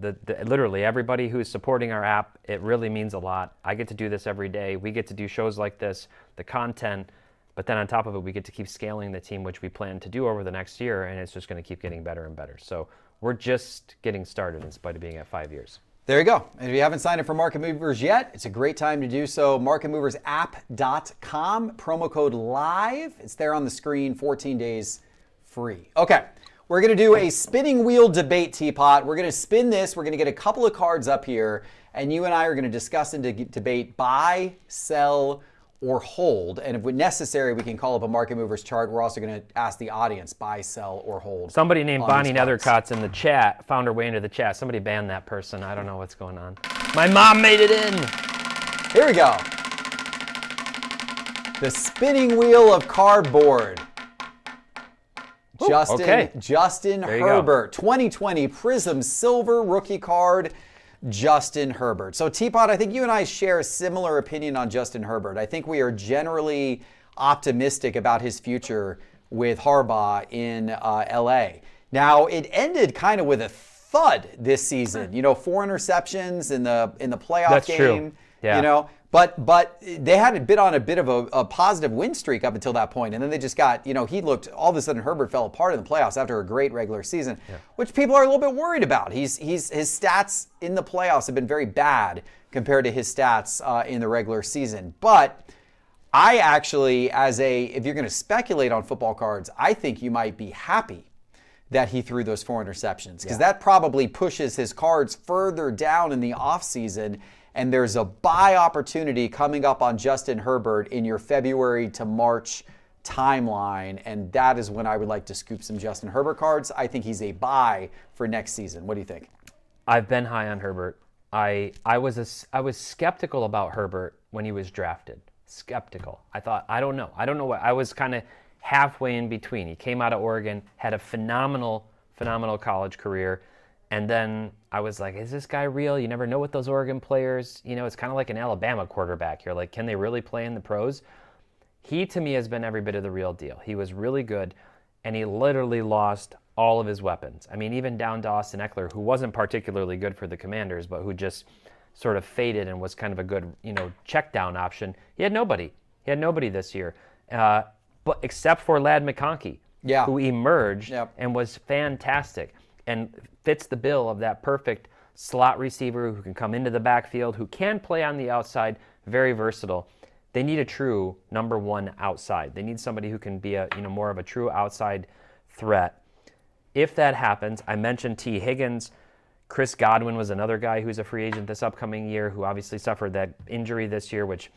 literally everybody who's supporting our app, it really means a lot. I get to do this every day. We get to do shows like this, the content, but then on top of it, we get to keep scaling the team, which we plan to do over the next year, and it's just going to keep getting better and better. So we're just getting started in spite of being at 5 years. There you go. And if you haven't signed up for Market Movers yet, it's a great time to do so. MarketMoversApp.com, promo code LIVE. It's there on the screen, 14 days free. Okay, we're going to do a spinning wheel debate, TPott. We're going to spin this. We're going to get a couple of cards up here, and you and I are going to discuss and debate buy, sell, or hold. And if necessary, we can call up a Market Movers chart. We're also going to ask the audience buy, sell, or hold. Somebody named Bonnie Nethercott's in the chat, found her way into the chat. Somebody banned that person. I don't know what's going on. My mom made it in. Here we go. The spinning wheel of cardboard. Ooh, Justin Herbert, 2020 Prism Silver rookie card. Justin Herbert. So TPott, I think you and I share a similar opinion on Justin Herbert. I think we are generally optimistic about his future with Harbaugh in LA. Now, it ended kind of with a thud this season. 4 interceptions in the playoff That's game. True. Yeah. But they had been on a bit of a positive win streak up until that point, and then they just got, he looked, all of a sudden Herbert fell apart in the playoffs after a great regular season, which people are a little bit worried about. His stats in the playoffs have been very bad compared to his stats in the regular season. But I actually, if you're going to speculate on football cards, I think you might be happy that he threw those 4 interceptions because that probably pushes his cards further down in the offseason. And there's a buy opportunity coming up on Justin Herbert in your February to March timeline. And that is when I would like to scoop some Justin Herbert cards. I think he's a buy for next season. What do you think? I've been high on Herbert. I was skeptical about Herbert when he was drafted. Skeptical. I thought, I don't know what. I was kind of halfway in between. He came out of Oregon, had a phenomenal college career. And then I was like, is this guy real? You never know with those Oregon players. It's kind of like an Alabama quarterback. You're like, can they really play in the pros? He, to me, has been every bit of the real deal. He was really good, and he literally lost all of his weapons. I mean, even down to Austin Eckler, who wasn't particularly good for the Commanders, but who just sort of faded and was kind of a good, check down option. He had nobody. He had nobody this year, but except for Ladd McConkey, who emerged and was fantastic and fits the bill of that perfect slot receiver who can come into the backfield, who can play on the outside, very versatile. They need a true number 1 outside. They need somebody who can be more of a true outside threat. If that happens, I mentioned T. Higgins. Chris Godwin was another guy who's a free agent this upcoming year who obviously suffered that injury this year, which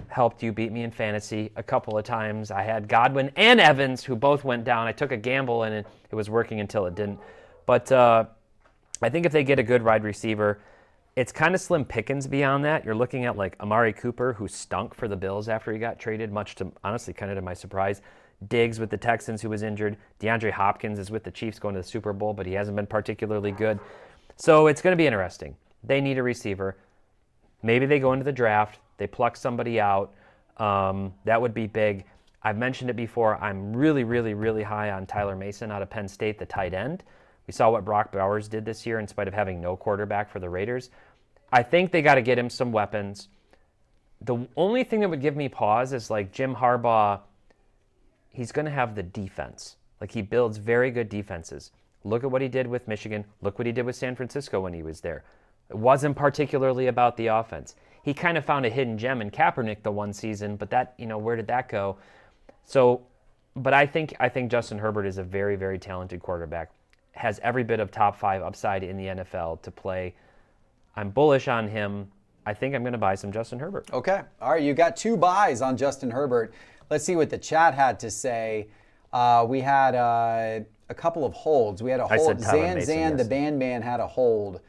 helped you beat me in fantasy a couple of times. I had Godwin and Evans, who both went down. I took a gamble, and it was working until it didn't. But I think if they get a good wide receiver, it's kind of slim pickings beyond that. You're looking at like Amari Cooper, who stunk for the Bills after he got traded, much to, honestly, kind of to my surprise. Diggs with the Texans, who was injured. DeAndre Hopkins is with the Chiefs going to the Super Bowl, but he hasn't been particularly good. So it's going to be interesting. They need a receiver. Maybe they go into the draft. They pluck somebody out. That would be big. I've mentioned it before. I'm really, really, really high on Tyler Mason out of Penn State, the tight end. We saw what Brock Bowers did this year in spite of having no quarterback for the Raiders. I think they got to get him some weapons. The only thing that would give me pause is like Jim Harbaugh, he's going to have the defense. Like he builds very good defenses. Look at what he did with Michigan. Look what he did with San Francisco when he was there. It wasn't particularly about the offense. He kind of found a hidden gem in Kaepernick the one season, but that, where did that go? So, but I think Justin Herbert is a very, very talented quarterback. Has every bit of top 5 upside in the NFL to play. I'm bullish on him. I think I'm going to buy some Justin Herbert. Okay. All right. You got 2 buys on Justin Herbert. Let's see what the chat had to say. We had a couple of holds. We had a hold. Zan, the band man, had a hold.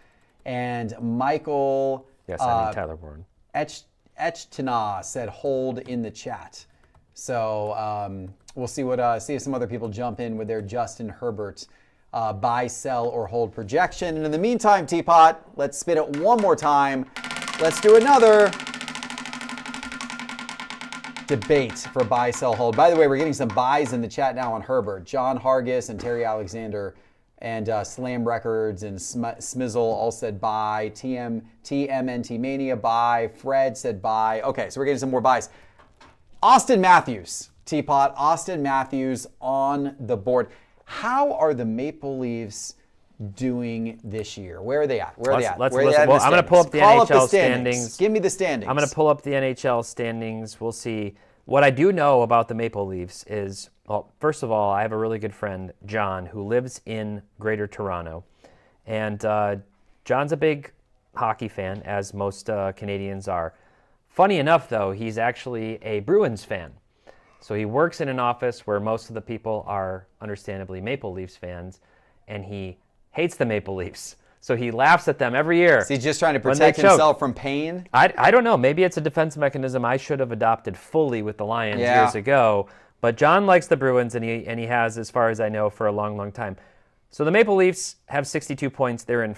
And Michael Tyler Warren. Echtana said hold in the chat. So we'll see if some other people jump in with their Justin Herbert buy, sell, or hold projection. And in the meantime, TPott, let's spin it one more time. Let's do another debate for buy, sell, hold. By the way, we're getting some buys in the chat now on Herbert. John Hargis and Terry Alexander and Slam Records and Smizzle all said buy. TMNT Mania buy. Fred said buy. Okay, so we're getting some more buys. Austin Matthews, TPott. Austin Matthews on the board. How are the Maple Leafs doing this year? Where are they at? I'm going to pull up the NHL standings. Give me the standings. I'm going to pull up the NHL standings. We'll see. What I do know about the Maple Leafs is, well, first of all, I have a really good friend, John, who lives in Greater Toronto. And John's a big hockey fan, as most Canadians are. Funny enough, though, he's actually a Bruins fan. So he works in an office where most of the people are understandably Maple Leafs fans, and he hates the Maple Leafs. So he laughs at them every year. Is he just trying to protect himself from pain? I don't know. Maybe it's a defense mechanism I should have adopted fully with the Lions years ago. But John likes the Bruins, and he has, as far as I know, for a long, long time. So the Maple Leafs have 62 points. They're in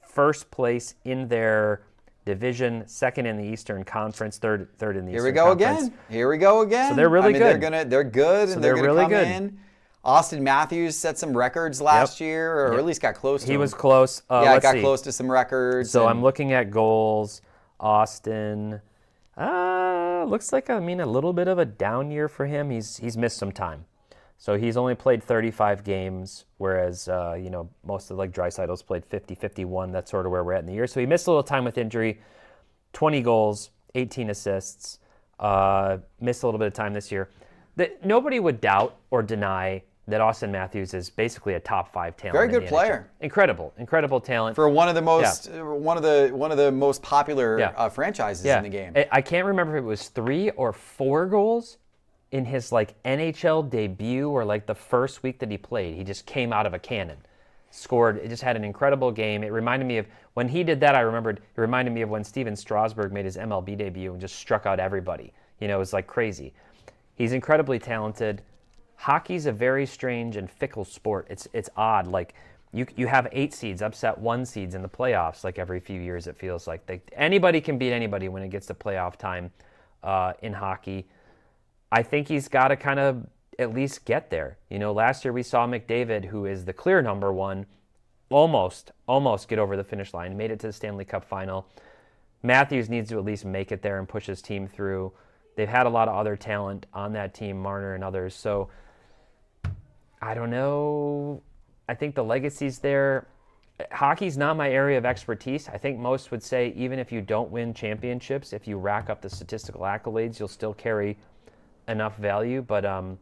first place in their division, second in the Eastern Conference, third in the Eastern Conference. Here we go again. So they're really good. They're good, and they're going to really come good. in. Austin Matthews set some records last year, or at least got close to them. He was close. Close to some records. So I'm looking at goals. Austin, looks like, a little bit of a down year for him. He's missed some time. So he's only played 35 games, whereas, most of Draisaitl's played 50, 51. That's sort of where we're at in the year. So he missed a little time with injury. 20 goals, 18 assists, missed a little bit of time this year. Nobody would doubt or deny that Austin Matthews is basically a top 5 talent. Very good player. Incredible talent for one of the most popular franchises in the game. I can't remember if it was 3 or 4 goals in his NHL debut or the first week that he played. He just came out of a cannon, scored. It just had an incredible game. It reminded me of when he did that. It reminded me of when Steven Strasburg made his MLB debut and just struck out everybody. It was crazy. He's incredibly talented. Hockey's a very strange and fickle sport. It's odd. You have 8 seeds upset 1 seeds in the playoffs every few years. It feels like anybody can beat anybody when it gets to playoff time in hockey. I think he's got to kind of at least get there. Last year we saw McDavid, who is the clear number 1, almost get over the finish line, made it to the Stanley Cup final. Matthews needs to at least make it there and push his team through. They've had a lot of other talent on that team, Marner and others. So I don't know. I think the legacy's there. Hockey's not my area of expertise. I think most would say even if you don't win championships, if you rack up the statistical accolades, you'll still carry enough value. But I'm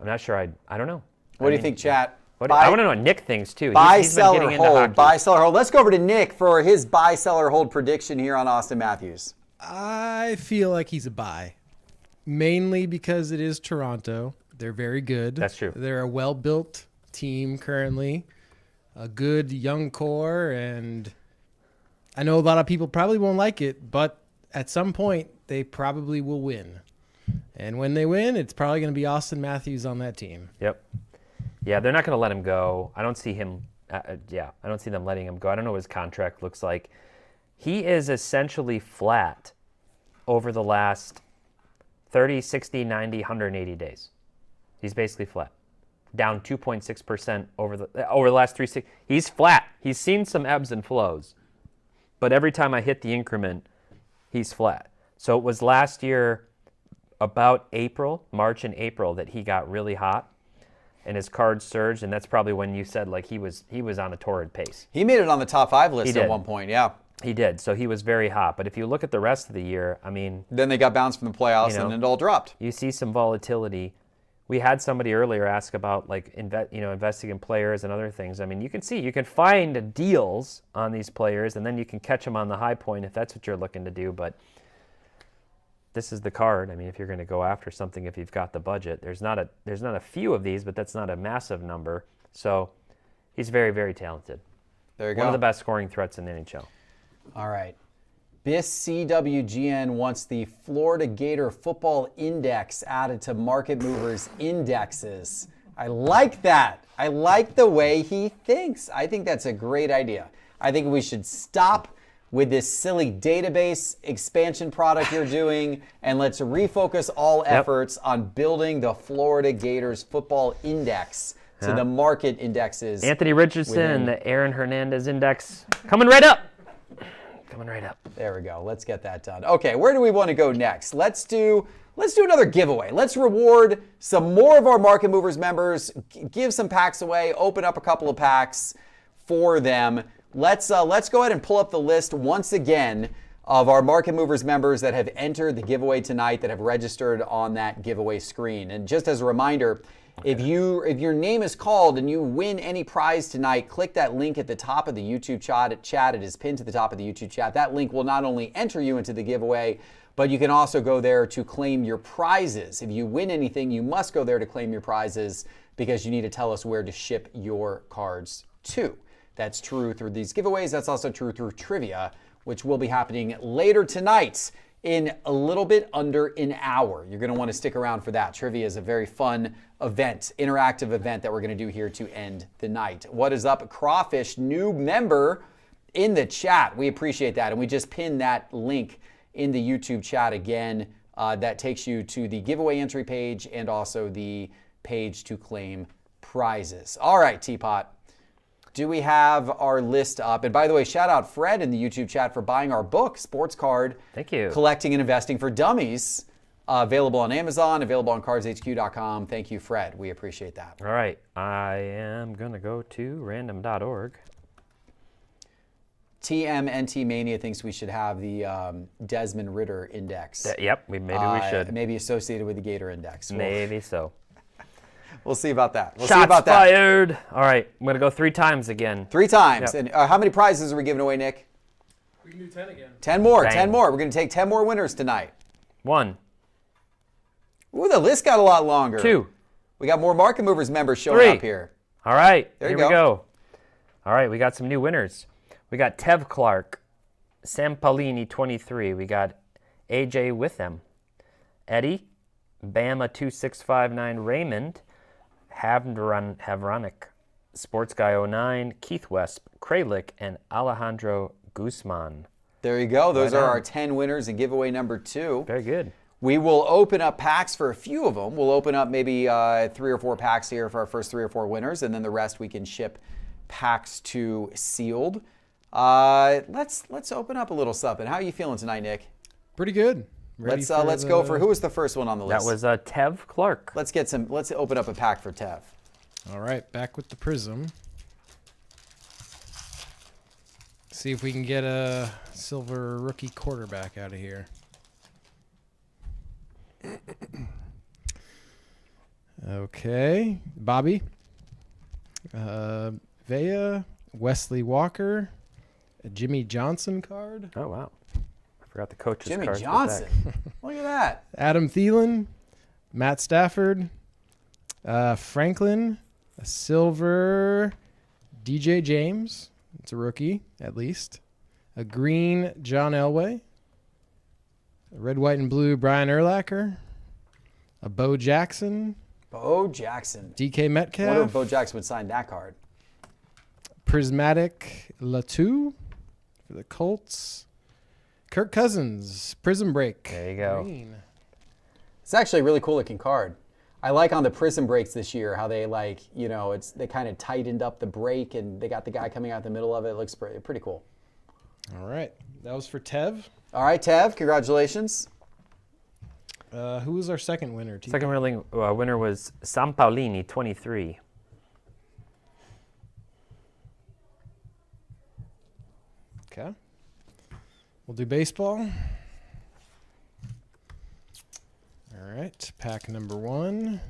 not sure. I don't know. What do you think, chat? I want to know what Nick thinks, too. Buy, sell, or hold. Buy, sell, or hold. Let's go over to Nick for his buy, sell, or hold prediction here on Austin Matthews. I feel like he's a buy, mainly because it is Toronto. They're very good. That's true. They're a well-built team currently, a good young core, and I know a lot of people probably won't like it, but at some point they probably will win. And when they win, it's probably going to be Austin Matthews on that team. Yep. Yeah, they're not going to let him go. I don't see him. I don't see them letting him go. I don't know what his contract looks like. He is essentially flat over the last 30, 60, 90, 180 days. He's basically flat. Down 2.6% over the last 3 He's flat. He's seen some ebbs and flows. But every time I hit the increment, he's flat. So it was last year about March and April that he got really hot and his cards surged, and that's probably when you said like he was on a torrid pace. He made it on the top 5 list at one point, yeah. He did. So he was very hot. But if you look at the rest of the year, I mean, then they got bounced from the playoffs and it all dropped. You see some volatility. We had somebody earlier ask about like investing in players and other things. I mean, you can find deals on these players, and then you can catch them on the high point if that's what you're looking to do. But this is the card. I mean, if you're going to go after something, if you've got the budget, there's not a few of these, but that's not a massive number. So he's very, very talented. There you go. One of the best scoring threats in the NHL. All right. BIS CWGN wants the Florida Gator Football Index added to Market Movers indexes. I like that. I like the way he thinks. I think that's a great idea. I think we should stop with this silly database expansion product you're doing, and let's refocus all efforts on building the Florida Gators Football Index to the market indexes. Anthony Richardson, the Aaron Hernandez Index, coming right up. Coming right up. There we go. Let's get that done. Okay, where do we want to go next? Let's do another giveaway. Let's reward some more of our Market Movers members, give some packs away, open up a couple of packs for them. Let's go ahead and pull up the list once again of our Market Movers members that have entered the giveaway tonight, that have registered on that giveaway screen. And just as a reminder, if your name is called and you win any prize tonight, click that link at the top of the YouTube chat. It is pinned to the top of the YouTube chat. That link will not only enter you into the giveaway, but you can also go there to claim your prizes. If you win anything, you must go there to claim your prizes because you need to tell us where to ship your cards to. That's true through these giveaways. That's also true through trivia, which will be happening later tonight in a little bit under an hour. You're going to want to stick around for that. Trivia is a very fun event, interactive event that we're going to do here to end the night. What is up, Crawfish, new member in the chat. We appreciate that. And we just pinned that link in the YouTube chat again. That takes you to the giveaway entry page and also the page to claim prizes. All right, TPott. Do we have our list up? And by the way, shout out Fred in the YouTube chat for buying our book, Sports Card. Thank you. Collecting and Investing for Dummies. Available on Amazon, available on cardshq.com. Thank you, Fred. We appreciate that. All right. I am going to go to random.org. TMNT Mania thinks we should have the Desmond Ritter Index. Yep, maybe we should. Maybe associated with the Gator Index. Maybe so. We'll see about that. We'll Shots see about that. fired. All right, I'm going to go 3 times again. 3 times. Yep. And how many prizes are we giving away, Nick? We can do 10 again. 10 more. Dang. 10 more. We're going to take 10 more winners tonight. 1. Ooh, the list got a lot longer. 2. We got more Market Movers members showing 3. up here. All right, There you here we go. go. All right, we got some new winners. We got Tev Clark, Sam Paulini, 23. We got AJ Witham, Eddie, Bama 2659, Raymond, Havronic, Sports Guy 09, Keith Wesp, Kralik, and Alejandro Guzman. There you go. Those Right are on. our 10 winners in giveaway number 2. Very good. We will open up packs for a few of them. We'll open up maybe 3 or 4 packs here for our first 3 or 4 winners, and then the rest we can ship packs to sealed. Let's open up a little something. How are you feeling tonight, Nick? Pretty good. Ready Let's go for who was the first one on the That list? was Tev Clark. Let's open up a pack for Tev. All right, back with the Prism. See if we can get a silver rookie quarterback out of here. Okay, Bobby, Vea, Wesley Walker, a Jimmy Johnson card, Oh, wow. Forgot the coach's Jimmy cards. Johnson. Look at that. Adam Thielen, Matt Stafford, Franklin, a silver DJ James. It's a rookie, at least. A green John Elway. A red, white, and blue Brian Urlacher. A Bo Jackson. Bo Jackson. DK Metcalf. I wonder if Bo Jackson would sign that card. Prismatic Latu for the Colts. Kirk Cousins, Prism Break. There you go. Green. It's actually a really cool looking card. I like on the Prism breaks this year how they they kind of tightened up the break and they got the guy coming out the middle of it. It looks pretty cool. All right. That was for Tev. All right, Tev, congratulations. Who was our second winner? Second winner was Sam Paulini, 23. Okay. We'll do baseball. All right. Pack number 1.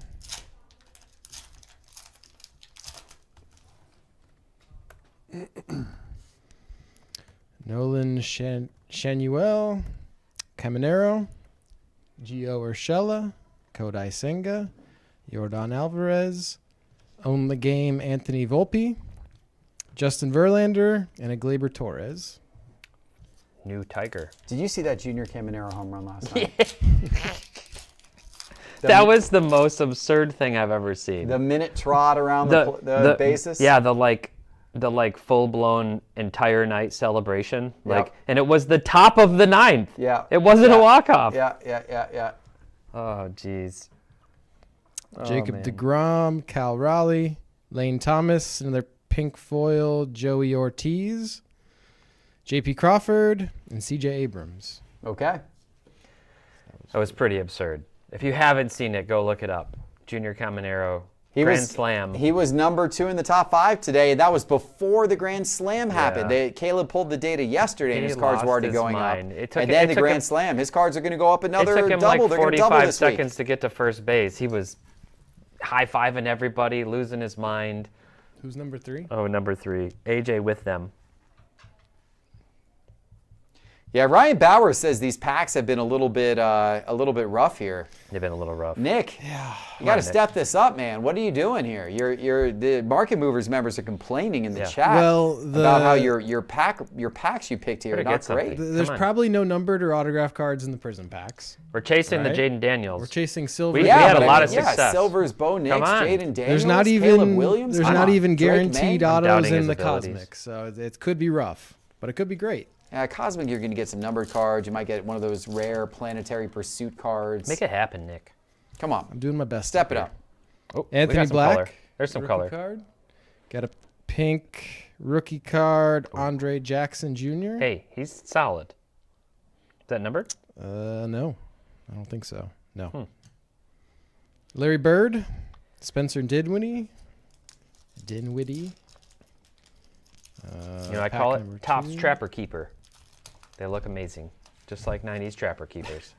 Nolan Shanuel, Caminero, Gio Urshela, Kodai Senga, Jordan Alvarez, Own the Game Anthony Volpe, Justin Verlander, and a Gleyber Torres. New Tiger. Did you see that Junior Caminero home run last night? That was the most absurd thing I've ever seen. The minute trot around the bases? Yeah, the full-blown entire night celebration. Yep. And it was the top of the 9th. Yeah. It wasn't a walk-off. Yeah. Oh, jeez. Jacob man. DeGrom, Cal Raleigh, Lane Thomas, another pink foil, Joey Ortiz, J.P. Crawford, and C.J. Abrams. Okay. That was pretty absurd. If you haven't seen it, go look it up. Junior Caminero, Grand Slam. He was number 2 in the top 5 today, and that was before the Grand Slam happened. Caleb pulled the data yesterday, and his cards were already going up. And then the Grand Slam, his cards are going to go up another double. It took him like 45 seconds to get to first base. He was high-fiving everybody, losing his mind. Who's number 3? Oh, number 3. AJ with them. Yeah, Ryan Bauer says these packs have been a little bit rough here. They've been a little rough. Nick, you got to step this up, man. What are you doing here? The Market Movers members are complaining in the chat about how your packs you picked here are not great. There's probably no numbered or autograph cards in the Prism packs. We're chasing the Jaden Daniels. We're chasing silver. We had a lot of success. Yeah, Silver's Bo Nix, Jaden Daniels, Caleb Williams. There's not even guaranteed autos in the Cosmic, so it could be rough, but it could be great. Yeah, Cosmic, you're going to get some numbered cards. You might get one of those rare Planetary Pursuit cards. Make it happen, Nick. Come on. I'm doing my best. Step it up. Oh, Anthony Black. Color. There's some color. Card. Got a pink rookie card, Andre Jackson Jr. Hey, he's solid. Is that numbered? No. I don't think so. No. Larry Bird, Spencer Dinwiddie. I call it Topps Trapper Keeper. They look amazing, just like 90s Trapper Keepers.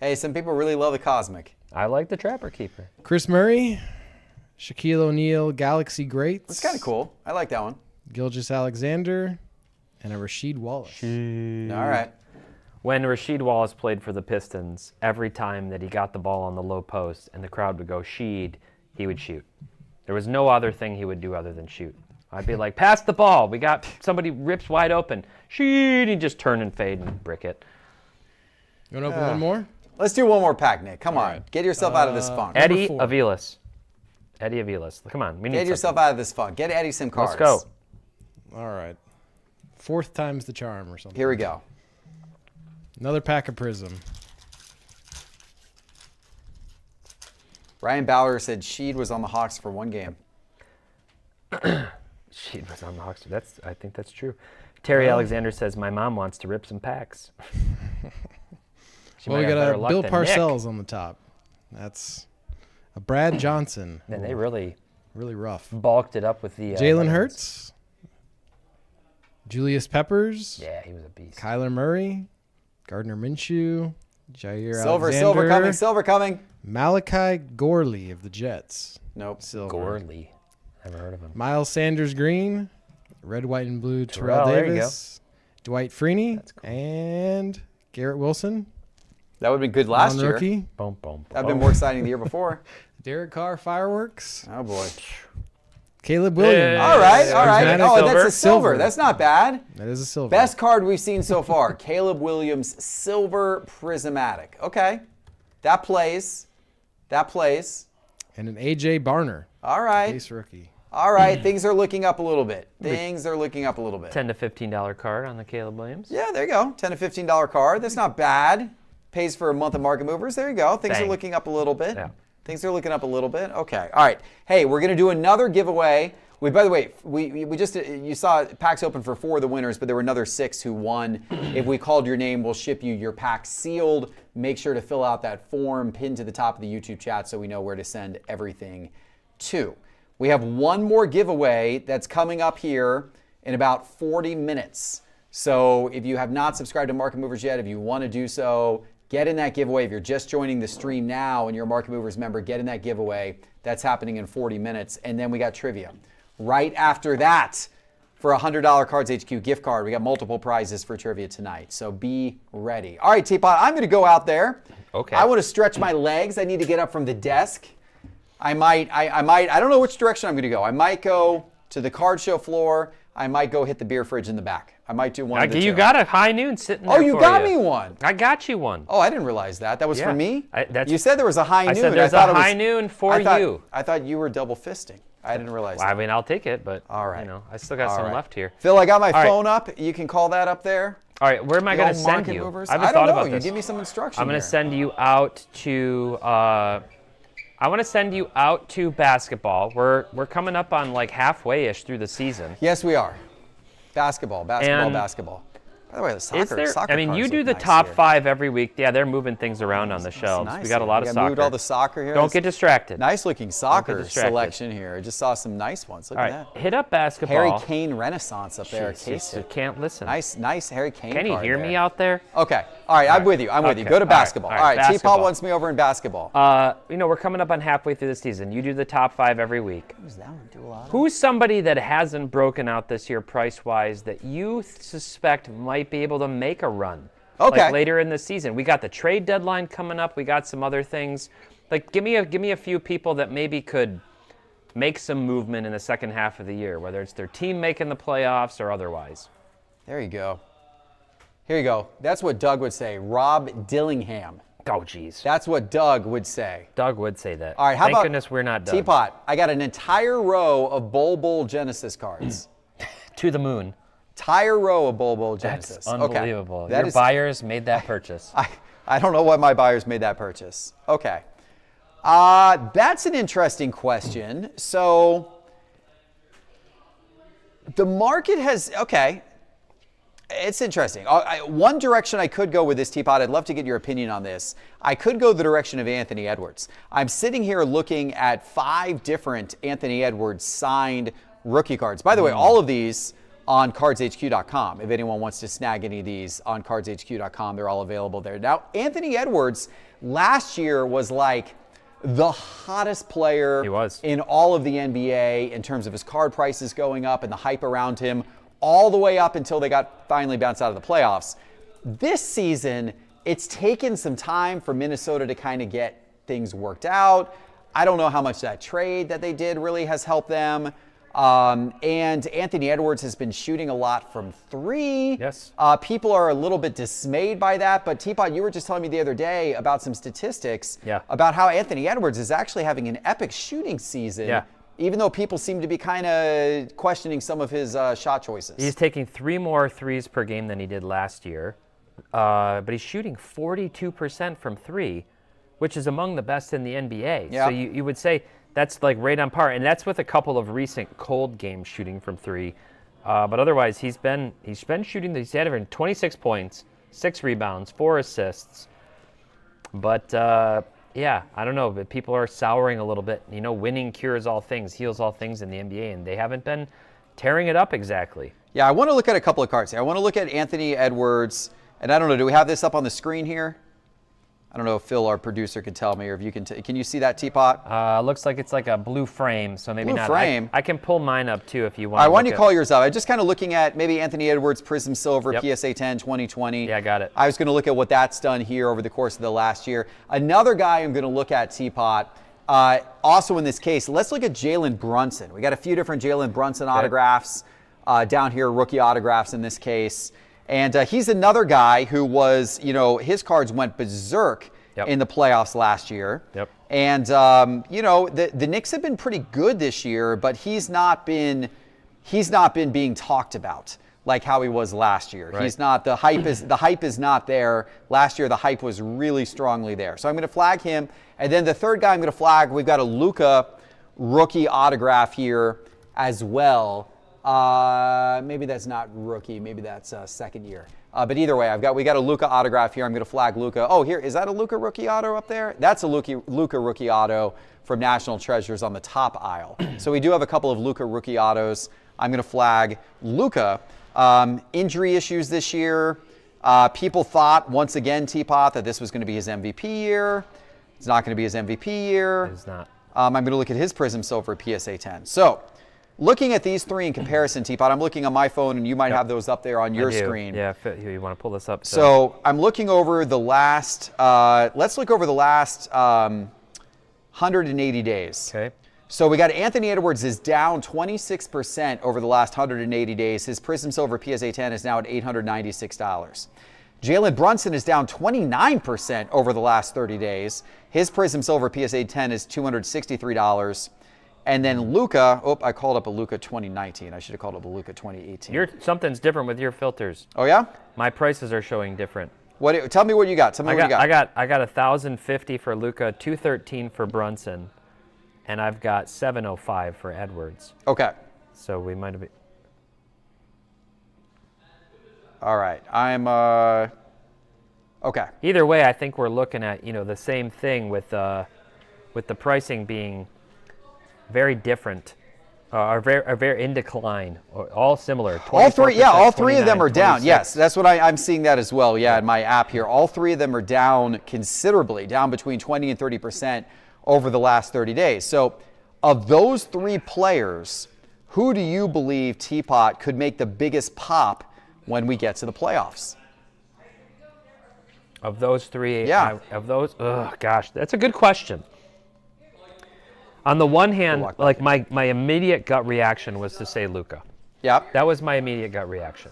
Hey, some people really love the Cosmic. I like the Trapper Keeper. Chris Murray, Shaquille O'Neal, Galaxy Greats. That's kind of cool. I like that one. Gilgeous Alexander, and a Rasheed Wallace. All right. When Rasheed Wallace played for the Pistons, every time that he got the ball on the low post and the crowd would go, "Sheed," he would shoot. There was no other thing he would do other than shoot. I'd be like, pass the ball. We got somebody rips wide open. Sheed, he'd just turn and fade and brick it. You want to open one more? Let's do one more pack, Nick. Come on. right. Get yourself out of this funk. Eddie 4. Aviles. Eddie Aviles. Come on. We need Get yourself out of this funk. Get Eddie some cards. Let's go. All right. 4th time's the charm or something. Here we go. Another pack of Prism. Ryan Bauer said Sheed was on the Hawks for 1 game. Sheed was on the Hawks. I think that's true. Terry Alexander says, my mom wants to rip some packs. We got a Bill Parcells on the top. That's a Brad Johnson. And they really rough. bulked it up with the Jalen Hurts, Julius Peppers. Yeah, he was a beast. Kyler Murray, Gardner Minshew, Jair Silver coming. Malachi Gorley of the Jets. Nope. Silver. Gorley. Never heard of him. Miles Sanders Green, red, white, and blue Terrell Terrell, there you Davis, Dwight Freeney, and Garrett Wilson. That would have been good last year. Rookie. Boom, boom. That would have been more exciting the year before. Derek Carr fireworks. Oh, boy. Caleb Williams. All right, all right. Prismatic Oh, that's a silver. silver. That's not bad. That is a silver. Best card we've seen so far. Caleb Williams, silver prismatic. Okay. That plays. That plays. And an AJ Barner. All right. Base rookie. All right. Things are looking up a little bit. Things are looking up a little bit. $10 to $15 card on the Caleb Williams. Yeah, there you go. $10 to $15 card. That's not bad. Pays for a month of market movers. There you go. Things are Bang. looking up a little bit. Yeah. Things are looking up a little bit. Okay. All right. Hey, we're going to do another giveaway. By the way, we just, you saw packs open for 4 of the winners, but there were another 6 who won. If we called your name, we'll ship you your pack sealed. Make sure to fill out that form pinned to the top of the YouTube chat so we know where to send everything to. We have one more giveaway that's coming up here in about 40 minutes. So if you have not subscribed to Market Movers yet, if you want to do so, get in that giveaway. If you're just joining the stream now and you're a Market Movers member, get in that giveaway. That's happening in 40 minutes. And then we got trivia. Right after that, for a $100 Cards HQ gift card, we got multiple prizes for trivia tonight. So be ready. All right, TPott, I'm going to go out there. Okay. I want to stretch my legs. I need to get up from the desk. I don't know which direction I'm going to go. I might go to the card show floor. I might go hit the beer fridge in the back. I might do one of the two. You got a high noon sitting there. Oh, you got me one. I got you one. Oh, I didn't realize that. That was for me? You said there was a high noon. I said there's a high noon for you. I thought you were double fisting. I didn't realize that. I mean, I'll take it, but all right. I still got some left here. Phil, I got my phone up. You can call that up there. All right, where am I going to send you? I don't know. You give me some instructions. I'm going to send you out to. I want to send you out to basketball. We're coming up on like halfway-ish through the season. Yes, we are. Basketball. By the way, the soccer. I mean, you do the top 5 every week. Yeah, they're moving things around on the shelves. Nice. We got a lot of soccer. Moved all the soccer here. Don't get distracted. Nice looking soccer selection here. I just saw some nice ones. Look at that. Hit up basketball. Harry Kane Renaissance up there. Casey. Can't listen. Nice Harry Kane. Can you hear me out there? Okay. All right, I'm with you. Go to basketball. All right, TPott wants me over in basketball. We're coming up on halfway through the season. You do the top 5 every week. Who's that one? Do a lot. Who's somebody that hasn't broken out this year price-wise that you suspect might be able to make a run? Okay. Like later in the season. We got the trade deadline coming up. We got some other things. Like give me a few people that maybe could make some movement in the second half of the year, whether it's their team making the playoffs or otherwise. There you go. Here you go. That's what Doug would say. Rob Dillingham. Oh, geez. That's what Doug would say. Doug would say that. All right, Thank goodness we're not Doug. TPott, I got an entire row of Bowl Genesis cards. To the moon. Entire row of Bowl Genesis. That's unbelievable. Okay. Your buyers made that purchase. I don't know why my buyers made that purchase. Okay. That's an interesting question. So the market has, okay. It's interesting. One direction I could go with this, TPott, I'd love to get your opinion on this. I could go the direction of Anthony Edwards. I'm sitting here looking at 5 different Anthony Edwards signed rookie cards. By the way, all of these on cardshq.com. If anyone wants to snag any of these on cardshq.com, they're all available there. Now, Anthony Edwards last year was like the hottest player in all of the NBA in terms of his card prices going up and the hype around him, all the way up until they got finally bounced out of the playoffs. This season, it's taken some time for Minnesota to kind of get things worked out. I don't know how much that trade that they did really has helped them. And Anthony Edwards has been shooting a lot from 3. Yes. People are a little bit dismayed by that. But TPott, you were just telling me the other day about some statistics about how Anthony Edwards is actually having an epic shooting season. Yeah. Even though people seem to be kind of questioning some of his shot choices. He's taking 3 more threes per game than he did last year. But he's shooting 42% from 3, which is among the best in the NBA. Yeah. So you would say that's like right on par. And that's with a couple of recent cold games shooting from 3. But otherwise, he's been shooting. He's had 26 points, 6 rebounds, 4 assists. But yeah, I don't know, but people are souring a little bit. You know, winning cures all things, heals all things in the NBA, and they haven't been tearing it up exactly. Yeah, I want to look at a couple of cards here. I want to look at Anthony Edwards, and I don't know, do we have this up on the screen here? I don't know if Phil, our producer, can tell me, or if you can. Can you see that, Teapot? Looks like it's like a blue frame, so maybe blue not. frame. I can pull mine up too if you want. All right, why don't you call yours up? I'm just kind of looking at maybe Anthony Edwards Prism Silver Yep. PSA 10 2020. Yeah, I got it. I was going to look at what that's done here over the course of the last year. Another guy I'm going to look at, Teapot, also in this case, let's look at Jalen Brunson. We got a few different Jalen Brunson autographs down here, rookie autographs in this case. And he's another guy who was, his cards went berserk in the playoffs last year. Yep. And, the Knicks have been pretty good this year, but he's not been being talked about like how he was last year. Right. He's not, the hype is not there. Last year, the hype was really strongly there. So I'm going to flag him. And then the third guy I'm going to flag, we've got a Luka rookie autograph here as well. Maybe that's not rookie. Maybe that's second year. But either way, we got a Luka autograph here. I'm going to flag Luka. Oh, here, is that a Luka rookie auto up there? That's a Luka rookie auto from National Treasures on the top aisle. So we do have a couple of Luka rookie autos. I'm going to flag Luka. Injury issues this year. People thought, once again, Teapot, that this was going to be his MVP year. It's not going to be his MVP year. It's not. I'm going to look at his Prism Silver PSA 10. So, looking at these three in comparison, Teapot, I'm looking on my phone, and you might have those up there on your screen. Yeah, you want to pull this up. So I'm looking over the last, let's look over the last 180 days. Okay. So we got Anthony Edwards is down 26% over the last 180 days. His Prism Silver PSA 10 is now at $896. Jalen Brunson is down 29% over the last 30 days. His Prism Silver PSA 10 is $263. And then Luka, I called up a Luka 2019. I should have called up a Luka 2018. Something's different with your filters. Oh yeah? My prices are showing different. Tell me what you got. I got 1,050 for Luka, 213 for Brunson, and I've got 705 for Edwards. Okay. So we might have been. All right. I'm okay. Either way, I think we're looking at the same thing with the pricing being very different, are very in decline, or all similar. All three of them are down. 26. Yes, that's what I'm seeing that as well. Yeah, in my app here, all three of them are down considerably, down between 20 and 30% over the last 30 days. So, of those three players, who do you believe, Teapot, could make the biggest pop when we get to the playoffs? Of those three, yeah. That's a good question. On the one hand, like my immediate gut reaction was to say Luka. Yeah. That was my immediate gut reaction.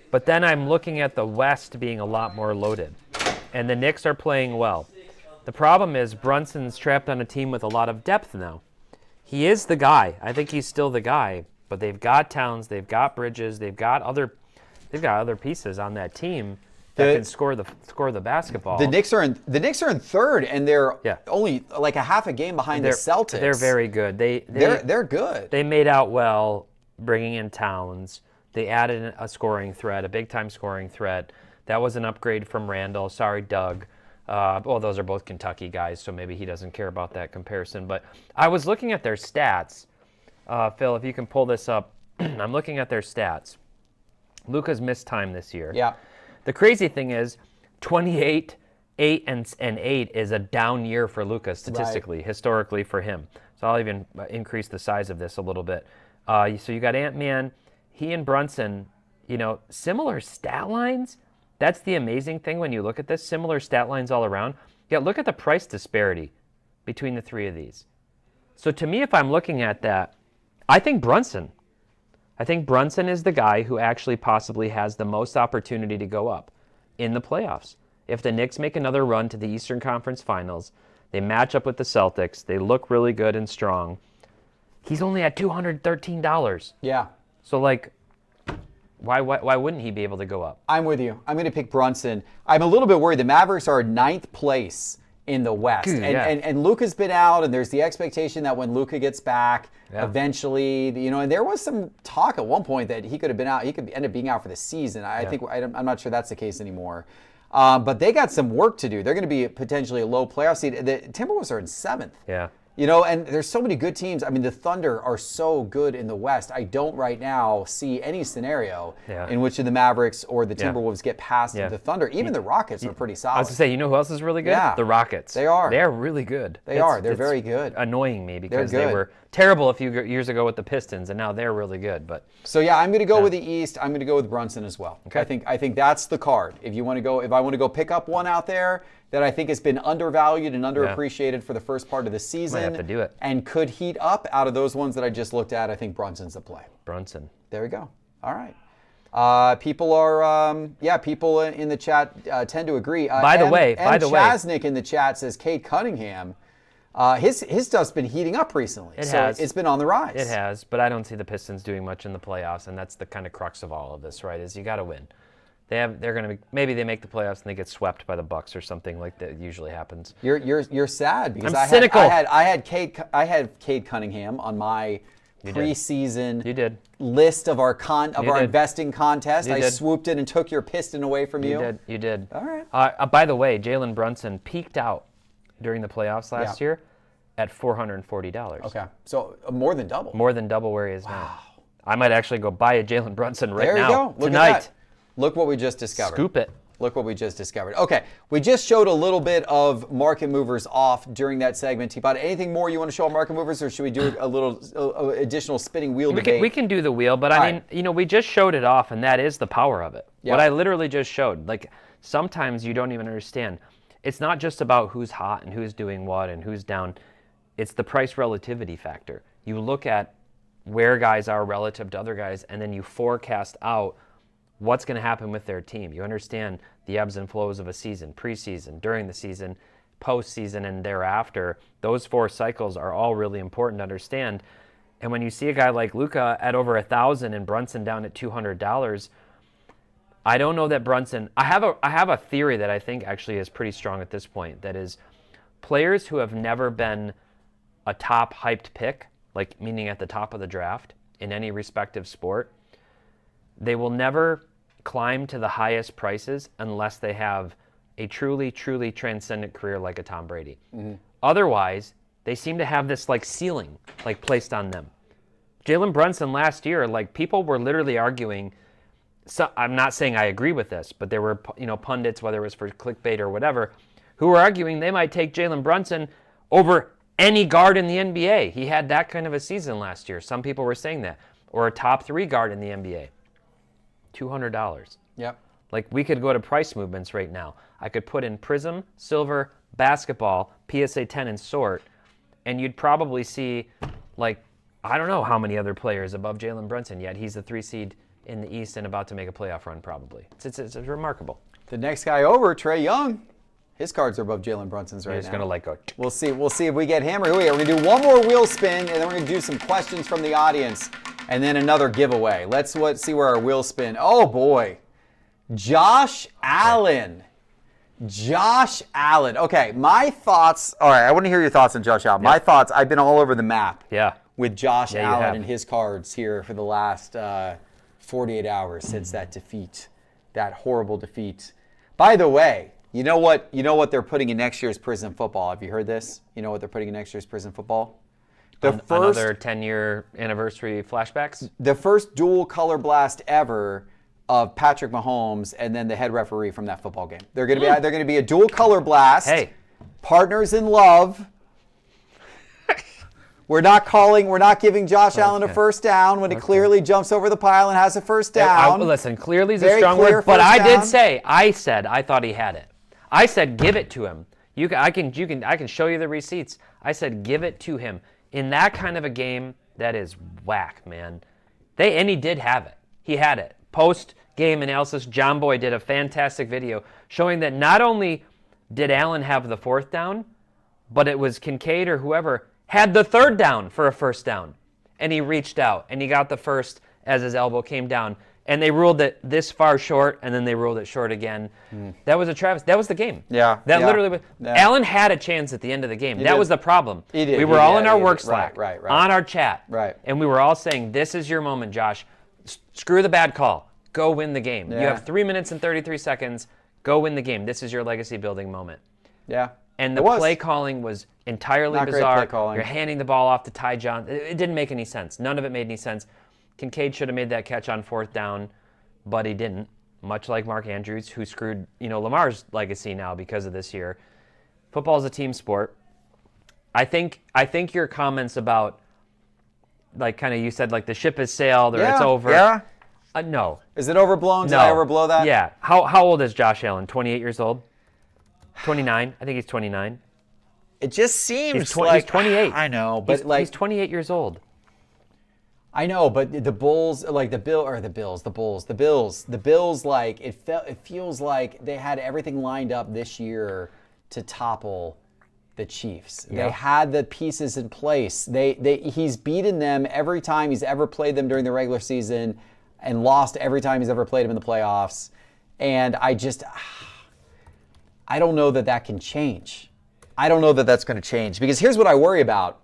But then I'm looking at the West being a lot more loaded, and the Knicks are playing well. The problem is Brunson's trapped on a team with a lot of depth now. He is the guy. I think he's still the guy, but they've got Towns, they've got Bridges, they've got other pieces on that team that can score the basketball. The Knicks are in third, and they're only like a half a game behind the Celtics. They're very good. They're good. They made out well bringing in Towns. They added a scoring threat, a big-time scoring threat. That was an upgrade from Randall. Sorry, Doug. Those are both Kentucky guys, so maybe he doesn't care about that comparison. But I was looking at their stats. Phil, if you can pull this up. I'm looking at their stats. Luka's missed time this year. Yeah. The crazy thing is 28, 8, and 8 is a down year for Luka statistically, historically for him. So I'll even increase the size of this a little bit. So you got Ant-Man. He and Brunson, similar stat lines. That's the amazing thing when you look at this. Similar stat lines all around. Yeah, look at the price disparity between the three of these. So to me, if I'm looking at that, I think Brunson is the guy who actually possibly has the most opportunity to go up in the playoffs. If the Knicks make another run to the Eastern Conference Finals, they match up with the Celtics, they look really good and strong, he's only at $213. Yeah. So, why wouldn't he be able to go up? I'm with you. I'm going to pick Brunson. I'm a little bit worried. The Mavericks are 9th place in the West. And Luka's been out, and there's the expectation that when Luka gets back, eventually, and there was some talk at one point that he could have been out. He could end up being out for the season. I'm not sure that's the case anymore. But they got some work to do. They're going to be potentially a low playoff seed. The Timberwolves are in 7th. Yeah. And there's so many good teams. I mean, the Thunder are so good in the West. I don't right now see any scenario in which the Mavericks or the Timberwolves get past the Thunder. Even the Rockets are pretty solid. I was going to say, you know who else is really good? Yeah. The Rockets. They are. They're really good. They're very good. Annoying me because They're they good. were terrible a few years ago with the Pistons, and now they're really good. But So I'm going to go with the East. I'm going to go with Brunson as well. Okay. I think that's the card. If I want to go pick up one out there that I think has been undervalued and underappreciated for the first part of the season, have to do it. and could heat up out of those ones that I just looked at, I think Brunson's the play. Brunson. There we go. All right. People in the chat tend to agree. By the way, Chasnick in the chat says Cade Cunningham. His stuff's been heating up recently. It's been on the rise. It has, but I don't see the Pistons doing much in the playoffs, and that's the kind of crux of all of this, right? Is you got to win. Maybe they make the playoffs and they get swept by the Bucks or something like that usually happens. You're sad because I'm cynical. I had Cade Cunningham on my preseason list of our investing contest. I swooped in and took your Piston away from you. You did. All right. By the way, Jalen Brunson peaked out during the playoffs last year at $440. Okay. So more than double. More than double where he is now. I might actually go buy a Jalen Brunson right now. There you go. Look tonight. At that. Look what we just discovered. Scoop it. Look what we just discovered. Okay, we just showed a little bit of market movers off during that segment. TPott, anything more you want to show on market movers, or should we do a little additional spinning wheel debate? We can do the wheel, but I mean, we just showed it off, and that is the power of it. Yeah. What I literally just showed. Like, sometimes you don't even understand. It's not just about who's hot and who's doing what and who's down. It's the price relativity factor. You look at where guys are relative to other guys, and then you forecast out what's going to happen with their team. You understand the ebbs and flows of a season, preseason, during the season, postseason, and thereafter. Those 4 cycles are all really important to understand. And when you see a guy like Luka at over $1,000 and Brunson down at $200, I don't know that Brunson. I have a theory that I think actually is pretty strong at this point. That is, players who have never been a top hyped pick, like meaning at the top of the draft in any respective sport, they will never climb to the highest prices unless they have a truly, truly transcendent career like a Tom Brady. Mm-hmm. Otherwise, they seem to have this like ceiling like placed on them. Jalen Brunson last year, like people were literally arguing. So I'm not saying I agree with this, but there were pundits, whether it was for clickbait or whatever, who were arguing they might take Jalen Brunson over any guard in the NBA. He had that kind of a season last year. Some people were saying that, or a top 3 guard in the NBA. $200. Yep. Like we could go to price movements right now. I could put in Prism, Silver, Basketball, PSA 10, and Sort, and you'd probably see like I don't know how many other players above Jalen Brunson. Yet he's the 3 seed in the East and about to make a playoff run probably. It's remarkable. The next guy over, Trae Young. His cards are above Jalen Brunson's right now. He's going to go. We'll see if we get him. We're going to do one more wheel spin, and then we're going to do some questions from the audience, and then another giveaway. Let's see where our wheel spin. Oh, boy. Josh Allen. Josh Allen. Okay, my thoughts. All right, I want to hear your thoughts on Josh Allen. Yeah. My thoughts, I've been all over the map with Josh you Allen have. and his cards here for the last 48 hours since that defeat, that horrible defeat. By the way, you know what they're putting in next year's Prison Football? Have you heard this? You know what they're putting in next year's Prison Football? Another 10-year anniversary flashbacks? The first dual color blast ever of Patrick Mahomes and then the head referee from that football game. They're going to be a dual color blast. Hey. Partners in love. We're not giving Josh Allen a first down when it clearly jumps over the pile and has a first down. Listen, clearly is a strong word, but I said I thought he had it. I said give it to him. I can show you the receipts. I said give it to him. In that kind of a game, that is whack, man. And he did have it. He had it. Post-game analysis, John Boy did a fantastic video showing that not only did Allen have the 4th down, but it was Kincaid or whoever had the 3rd down for a first down. And he reached out, and he got the first as his elbow came down. And they ruled it this far short, and then they ruled it short again. That was a travesty. That was the game. Literally was. Yeah. Allen had a chance at the end of the game. That was the problem. He did. We were all in our work Slack, right. on our chat. Right. And we were all saying, this is your moment, Josh. Screw the bad call. Go win the game. Yeah. You have 3 minutes and 33 seconds. Go win the game. This is your legacy building moment. Yeah. And the play calling was entirely Not great bizarre. play calling. You're handing the ball off to Ty Johnson. It didn't make any sense. None of it made any sense. Kincaid should have made that catch on 4th down, but he didn't. Much like Mark Andrews, who screwed Lamar's legacy now because of this year. Football is a team sport. I think your comments about, like, kind of you said, like, the ship has sailed or it's over. Yeah. No. Is it overblown? Did I overblow that? Yeah. How old is Josh Allen? 28 years old? 29? I think he's 29. It just seems he's 28. I know, but he's 28 years old. I know, but the Bulls, like the Bills, like it feels like they had everything lined up this year to topple the Chiefs. Yeah. They had the pieces in place. He's beaten them every time he's ever played them during the regular season, and lost every time he's ever played them in the playoffs. And I don't know that can change. I don't know that that's going to change, because here's what I worry about.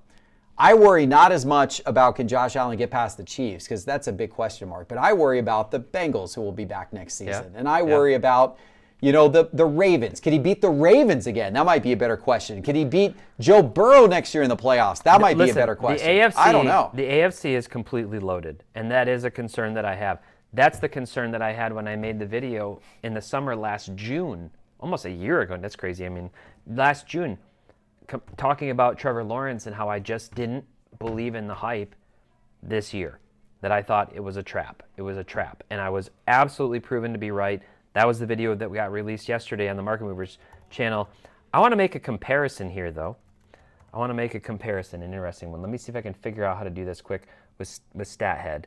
I worry not as much about can Josh Allen get past the Chiefs, because that's a big question mark, but I worry about the Bengals, who will be back next season. And I worry about, the Ravens. Could he beat the Ravens again? That might be a better question. Could he beat Joe Burrow next year in the playoffs? That might be a better question. The AFC, I don't know. The AFC is completely loaded, and that is a concern that I have. That's the concern that I had when I made the video in the summer last June, almost a year ago. That's crazy. I mean, last June, talking about Trevor Lawrence and how I just didn't believe in the hype this year, that I thought it was a trap. It was a trap. And I was absolutely proven to be right. That was the video that we got released yesterday on the Market Movers channel. I want to make a comparison here, though. I want to make a comparison, an interesting one. Let me see if I can figure out how to do this quick with StatHead,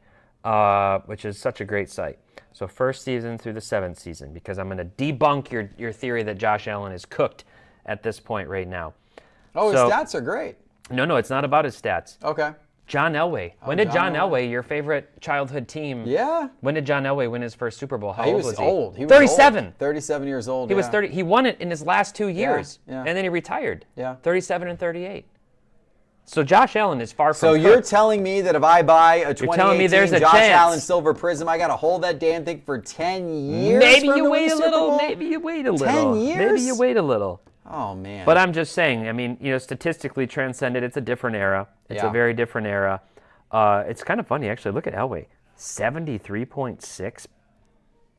which is such a great site. So 1st season through the 7th season, because I'm going to debunk your theory that Josh Allen is cooked at this point right now. Oh, his stats are great. No, it's not about his stats. Okay. John Elway. When did John Elway, your favorite childhood team? Yeah. When did John Elway win his first Super Bowl? How He old was was he? old. He was 37. old. 37 years old. He was 30. He won it in his last 2 years, Yeah. and then he retired. Yeah. 37 and 38. So Josh Allen is far from. So you're telling me that if I buy a 2018 there's a Josh chance. Allen Silver Prism, I got to hold that damn thing for 10 years? Maybe for him you to win wait the a Super little. Bowl? Maybe you wait a little. 10 years? Maybe you wait a little. Oh, man. But I'm just saying, I mean, statistically transcended, it's a different era. It's a very different era. It's kind of funny, actually. Look at Elway. 73.6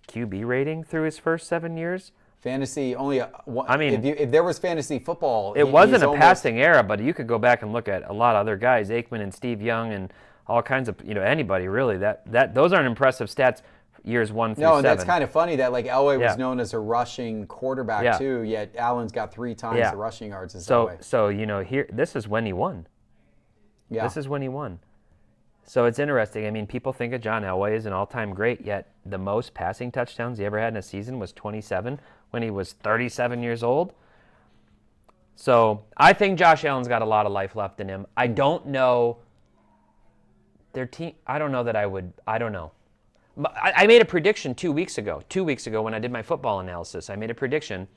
QB rating through his first 7 years. Fantasy only. I mean, if there was fantasy football, it wasn't a passing era, but you could go back and look at a lot of other guys, Aikman and Steve Young, and all kinds of anybody really. That those aren't impressive stats. Years 1 through 7. No, and that's kind of funny that Elway was known as a rushing quarterback too. Yet Allen's got 3 times the rushing yards as Elway. So here, this is when he won. Yeah. This is when he won. So it's interesting. I mean, people think of John Elway as an all-time great, yet the most passing touchdowns he ever had in a season was 27 when he was 37 years old. So I think Josh Allen's got a lot of life left in him. I don't know their team. I don't know that I would. I don't know. I made a prediction 2 weeks ago. 2 weeks ago when I did my football analysis, I made a prediction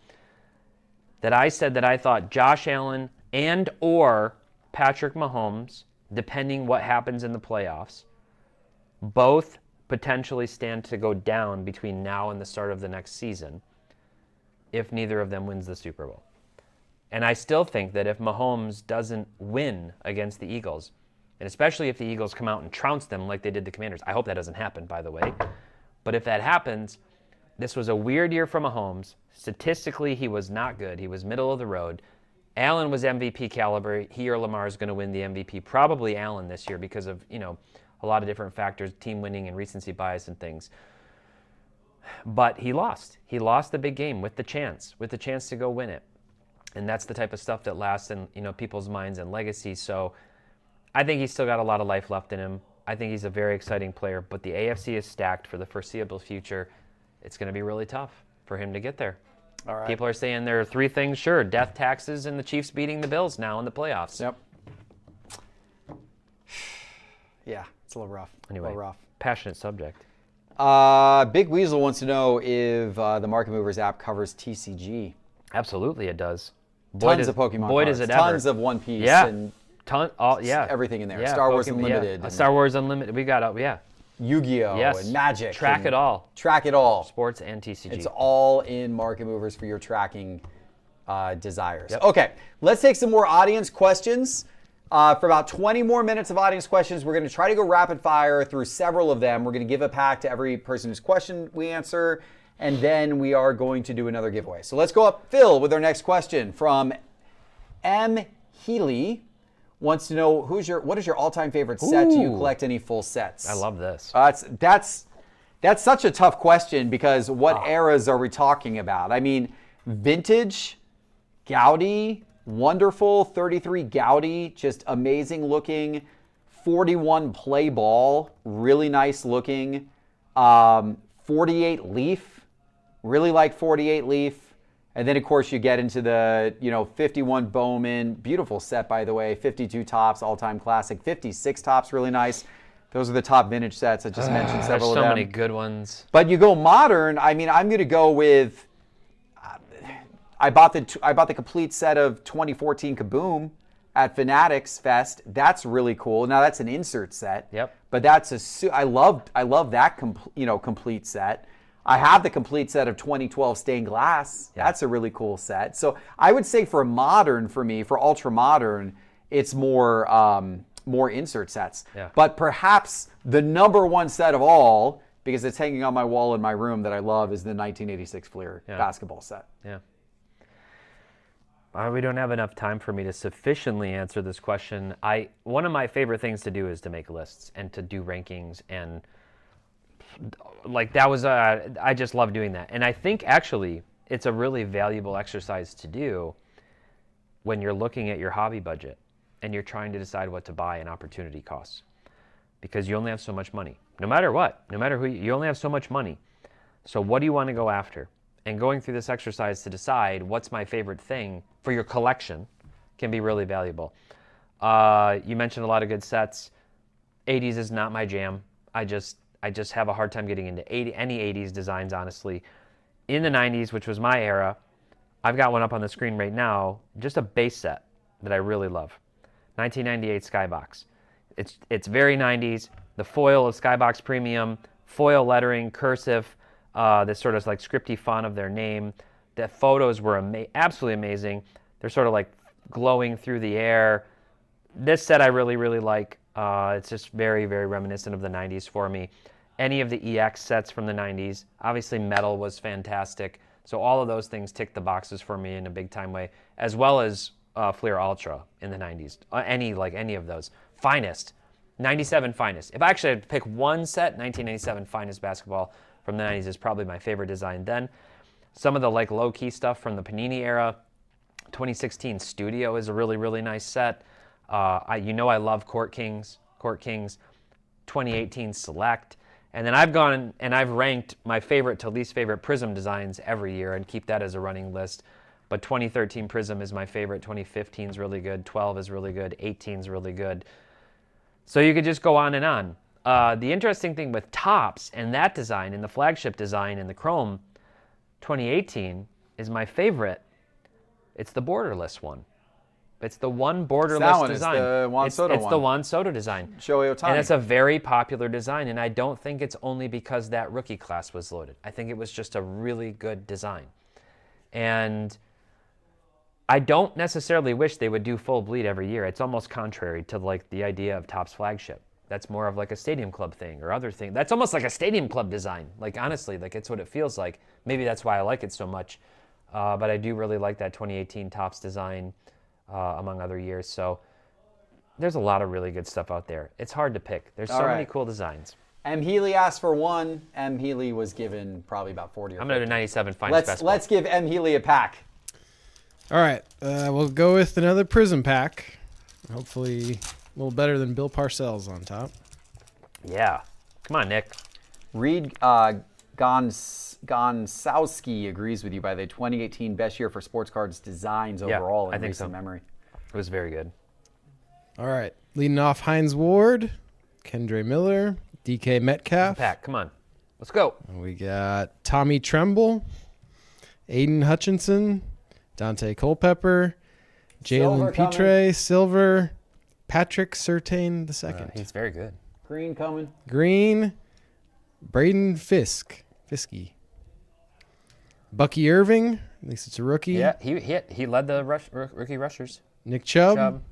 that I said that I thought Josh Allen and or Patrick Mahomes, depending what happens in the playoffs, both potentially stand to go down between now and the start of the next season if neither of them wins the Super Bowl. And I still think that if Mahomes doesn't win against the Eagles, and especially if the Eagles come out and trounce them like they did the Commanders, I hope that doesn't happen, by the way, but if that happens, this was a weird year for Mahomes. Statistically, he was not good. He was middle of the road. Allen was MVP caliber. He or Lamar is going to win the MVP. Probably Allen this year because of, a lot of different factors, team winning and recency bias and things. But he lost. He lost the big game with the chance to go win it. And that's the type of stuff that lasts in, people's minds and legacy. So I think he's still got a lot of life left in him. I think he's a very exciting player, but the AFC is stacked for the foreseeable future. It's going to be really tough for him to get there. All right. People are saying there are 3 things, sure, death, taxes, and the Chiefs beating the Bills now in the playoffs. Yep. Yeah, it's a little rough. Anyway, a little rough. Passionate subject. Big Weasel wants to know if the Market Movers app covers TCG. Absolutely, it does. Tons of Pokemon boy, cards. does it ever. Tons of One Piece. Yeah. And everything in there. Yeah, Star Wars Pokemon, Unlimited. Yeah. Star Wars Unlimited. We got Yu-Gi-Oh! Yes. And Magic. Track and it all. Track it all. Sports and TCG. It's all in Market Movers for your tracking desires. Yep. Okay, let's take some more audience questions. For about 20 more minutes of audience questions, we're going to try to go rapid fire through several of them. We're going to give a pack to every person whose question we answer, and then we are going to do another giveaway. So let's go up, Phil, with our next question from M. Healy. Wants to know what is your all-time favorite set? Do you collect any full sets? I love this. That's such a tough question because what eras are we talking about? I mean, vintage, Gaudi, wonderful, 33 Gaudi, just amazing looking, 41 play ball, really nice looking, 48 Leaf, really like 48 Leaf. And then, of course, you get into the, 51 Bowman, beautiful set, by the way, 52 Tops, all-time classic, 56 Tops, really nice. Those are the top vintage sets. I just mentioned several of them. There's so many good ones. But you go modern, I mean, I'm going to go with, I bought the complete set of 2014 Kaboom at Fanatics Fest. That's really cool. Now, that's an insert set. Yep. But I love that complete set. I have the complete set of 2012 stained glass. Yeah. That's a really cool set. So I would say for modern, for me, for ultra modern, it's more insert sets. Yeah. But perhaps the number one set of all, because it's hanging on my wall in my room that I love, is the 1986 Fleer basketball set. Yeah. We don't have enough time for me to sufficiently answer this question. One of my favorite things to do is to make lists and to do rankings, and I just love doing that. And I think actually it's a really valuable exercise to do when you're looking at your hobby budget and you're trying to decide what to buy and opportunity costs, because you only have so much money. No matter what, no matter who, you only have so much money. So what do you want to go after? And going through this exercise to decide what's my favorite thing for your collection can be really valuable. You mentioned a lot of good sets. 80s is not my jam. I just have a hard time getting into any 80s designs, honestly. In the 90s, which was my era, I've got one up on the screen right now, just a base set that I really love. 1998 Skybox. It's very 90s. The foil of Skybox Premium, foil lettering, cursive, this sort of like scripty font of their name. The photos were absolutely amazing. They're sort of like glowing through the air. This set I really, really like. It's just very, very reminiscent of the 90s for me. Any of the EX sets from the 90s. Obviously, metal was fantastic. So all of those things tick the boxes for me in a big time way, as well as Fleer Ultra in the 90s. Any of those. Finest. 97 Finest. If I actually had to pick one set, 1997 Finest basketball from the 90s is probably my favorite design then. Some of the low-key stuff from the Panini era. 2016 Studio is a really, really nice set. I love Court Kings. 2018 Select. And then I've gone and I've ranked my favorite to least favorite Prism designs every year and keep that as a running list. But 2013 Prism is my favorite. 2015 is really good. 12 is really good. 18 is really good. So you could just go on and on. The interesting thing with Topps and that design and the flagship design and the Chrome 2018 is my favorite. It's the borderless one. It's the one borderless design. It's the Juan Soto one. It's the Juan Soto design. Shohei Ohtani. And it's a very popular design, and I don't think it's only because that rookie class was loaded. I think it was just a really good design. And I don't necessarily wish they would do full bleed every year. It's almost contrary to the idea of Topps flagship. That's more of a Stadium Club thing or other thing. That's almost like a Stadium Club design. Honestly, it's what it feels like. Maybe that's why I like it so much. But I do really like that 2018 Topps design. Among other years. So there's a lot of really good stuff out there. It's hard to pick. There's so many cool designs. M. Healy asked for one. M. Healy was given probably about 40 or 50. I'm going to do 97 Finest Basketball. Let's give M. Healy a pack. All right. We'll go with another Prism pack. Hopefully a little better than Bill Parcells on top. Yeah. Come on, Nick. Reed Gonsalski agrees with you by the 2018 best year for sports cards designs overall in recent memory. It was very good. All right. Leading off, Hines Ward, Kendre Miller, DK Metcalf. Pack, come on. Let's go. We got Tommy Tremble, Aiden Hutchinson, Dante Culpepper, Jalen Petre, Silver, Patrick Surtain II. He's very good. Green coming. Green, Braden Fisky. Bucky Irving, At least it's a rookie. Yeah, he led the rookie rushers. Nick Chubb.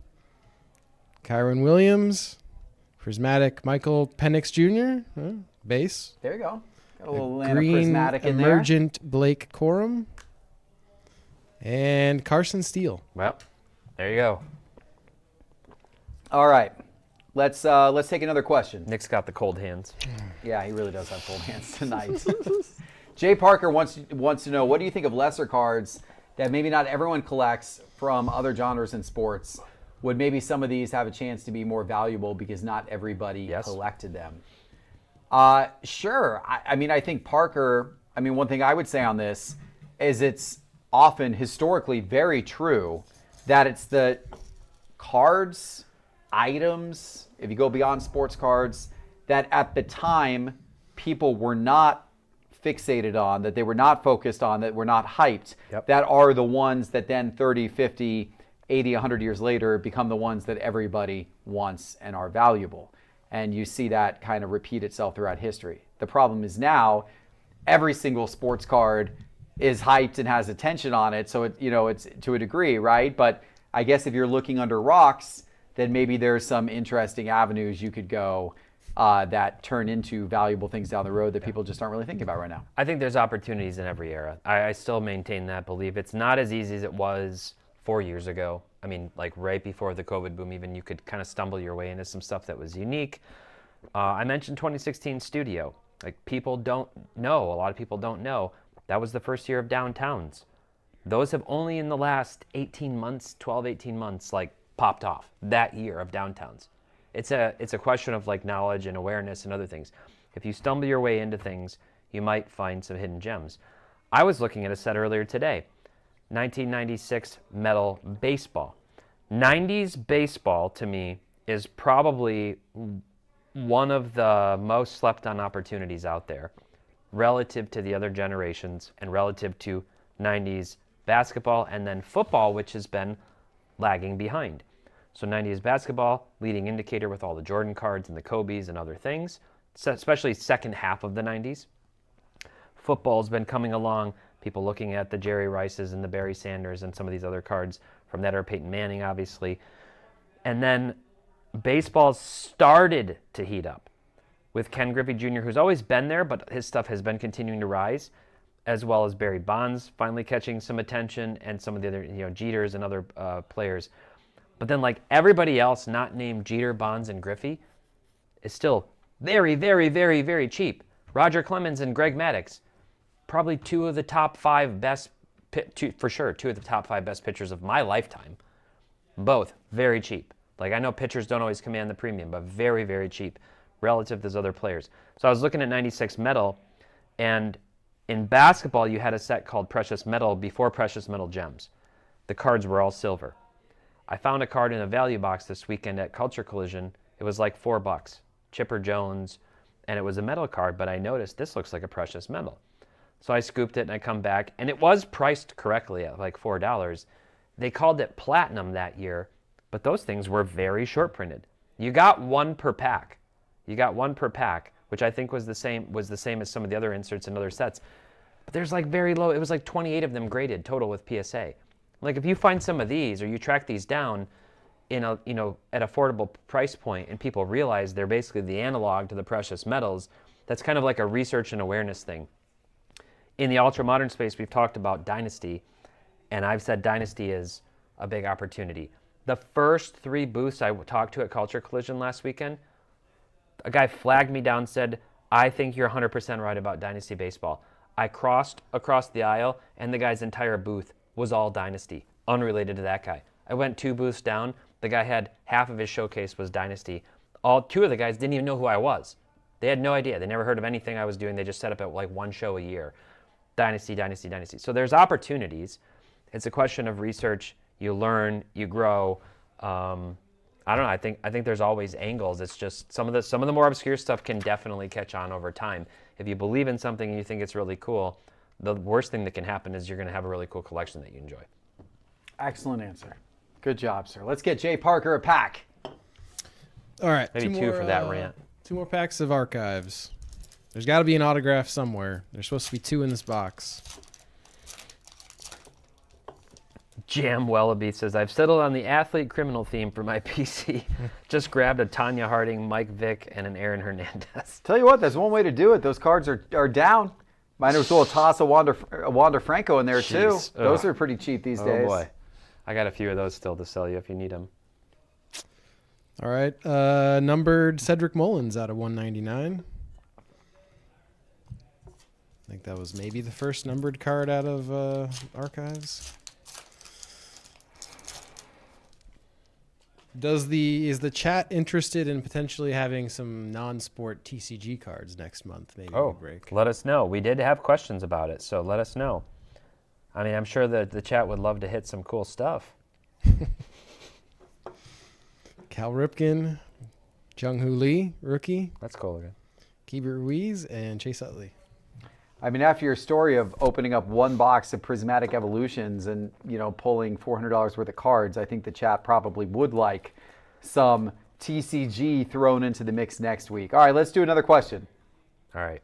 Kyron Williams. Prismatic Michael Penix Jr. Base. There you go. Got a little Atlanta Green prismatic in there. Emergent Blake Corum. And Carson Steele. Well, there you go. All right. Let's take another question. Nick's got the cold hands. Yeah, he really does have cold hands tonight. Jay Parker wants to know, what do you think of lesser cards that maybe not everyone collects from other genres in sports? Would maybe some of these have a chance to be more valuable because not everybody collected them? Sure. I mean, I think Parker, one thing I would say on this is it's often historically very true that it's the cards, items, if you go beyond sports cards, that at the time people were not fixated on, that they were not focused on, that were not hyped, that are the ones that then 30, 50, 80, 100 years later become the ones that everybody wants and are valuable. And you see that kind of repeat itself throughout history. The problem is now every single sports card is hyped and has attention on it, so it's to a degree, right? But I guess if you're looking under rocks, then maybe there's some interesting avenues you could go that turn into valuable things down the road that people just aren't really thinking about right now. I think there's opportunities in every era. I still maintain that belief. It's not as easy as it was 4 years ago. I mean, like right before the COVID boom, even you could kind of stumble your way into some stuff that was unique. I mentioned 2016 Studio. Like people don't know, a lot of people don't know, that was the first year of downtowns. Those have only in the last 18 months, 12, 18 months, like popped off that year of downtowns. It's a question of like knowledge and awareness and other things. If you stumble your way into things, you might find some hidden gems. I was looking at a set earlier today, 1996 metal baseball. 90s baseball to me is probably one of the most slept on opportunities out there relative to the other generations and relative to 90s basketball and then football, which has been lagging behind. So 90s basketball, leading indicator with all the Jordan cards and the Kobe's and other things, especially second half of the 90s. Football's been coming along, people looking at the Jerry Rices and the Barry Sanders and some of these other cards from that, or Peyton Manning, obviously. And then baseball started to heat up with Ken Griffey Jr., who's always been there, but his stuff has been continuing to rise, as well as Barry Bonds finally catching some attention and some of the other, Jeters and other players. But then like everybody else not named Jeter, Bonds, and Griffey is still very, very, very, very cheap. Roger Clemens and Greg Maddux, probably two of the top five best pitchers of my lifetime. Both very cheap. Like I know pitchers don't always command the premium, but very, very cheap relative to those other players. So I was looking at 96 metal, and in basketball you had a set called Precious Metal before Precious Metal Gems. The cards were all silver. I found a card in a value box this weekend at Culture Collision. It was like $4. Chipper Jones, and it was a metal card, but I noticed this looks like a precious metal. So I scooped it and I come back, and it was priced correctly at like $4. They called it platinum that year, but those things were very short printed. You got one per pack. Which I think was the same as some of the other inserts in other sets. But there's like very low, it was like 28 of them graded total with PSA. Like if you find some of these or you track these down in a at affordable price point and people realize they're basically the analog to the precious metals, that's kind of like a research and awareness thing. In the ultra modern space, we've talked about Dynasty, and I've said Dynasty is a big opportunity. The first 3 booths I talked to at Culture Collision last weekend, a guy flagged me down and said, I think you're 100% right about Dynasty baseball. I crossed across the aisle, and the guy's entire booth was all Dynasty, unrelated to that guy. I went 2 booths down. The guy had half of his showcase was Dynasty. 2 of the guys didn't even know who I was. They had no idea. They never heard of anything I was doing. They just set up at like 1 show a year. Dynasty, Dynasty, Dynasty. So there's opportunities. It's a question of research. You learn, you grow. I don't know. I think there's always angles. It's just some of the more obscure stuff can definitely catch on over time. If you believe in something and you think it's really cool, the worst thing that can happen is you're going to have a really cool collection that you enjoy. Excellent answer. Good job, sir. Let's get Jay Parker a pack. All right. Maybe 2 for that rant. 2 more packs of archives. There's got to be an autograph somewhere. There's supposed to be 2 in this box. Jam Wellaby says, I've settled on the athlete criminal theme for my PC. Just grabbed a Tanya Harding, Mike Vick, and an Aaron Hernandez. Tell you what, that's one way to do it. Those cards are down. Mine was a little toss of Wander Franco in there, too. Jeez. Those are pretty cheap these days. Oh, boy. I got a few of those still to sell you if you need them. All right. Numbered Cedric Mullins out of 199. I think that was maybe the first numbered card out of Archives. Is the chat interested in potentially having some non-sport TCG cards next month? Maybe we break. Let us know. We did have questions about it, so let us know. I mean, I'm sure that the chat would love to hit some cool stuff. Cal Ripken, Jung-Hoo Lee, rookie. That's cool again. Keeper Ruiz, and Chase Utley. I mean, after your story of opening up one box of Prismatic Evolutions and, pulling $400 worth of cards, I think the chat probably would like some TCG thrown into the mix next week. All right, let's do another question. All right.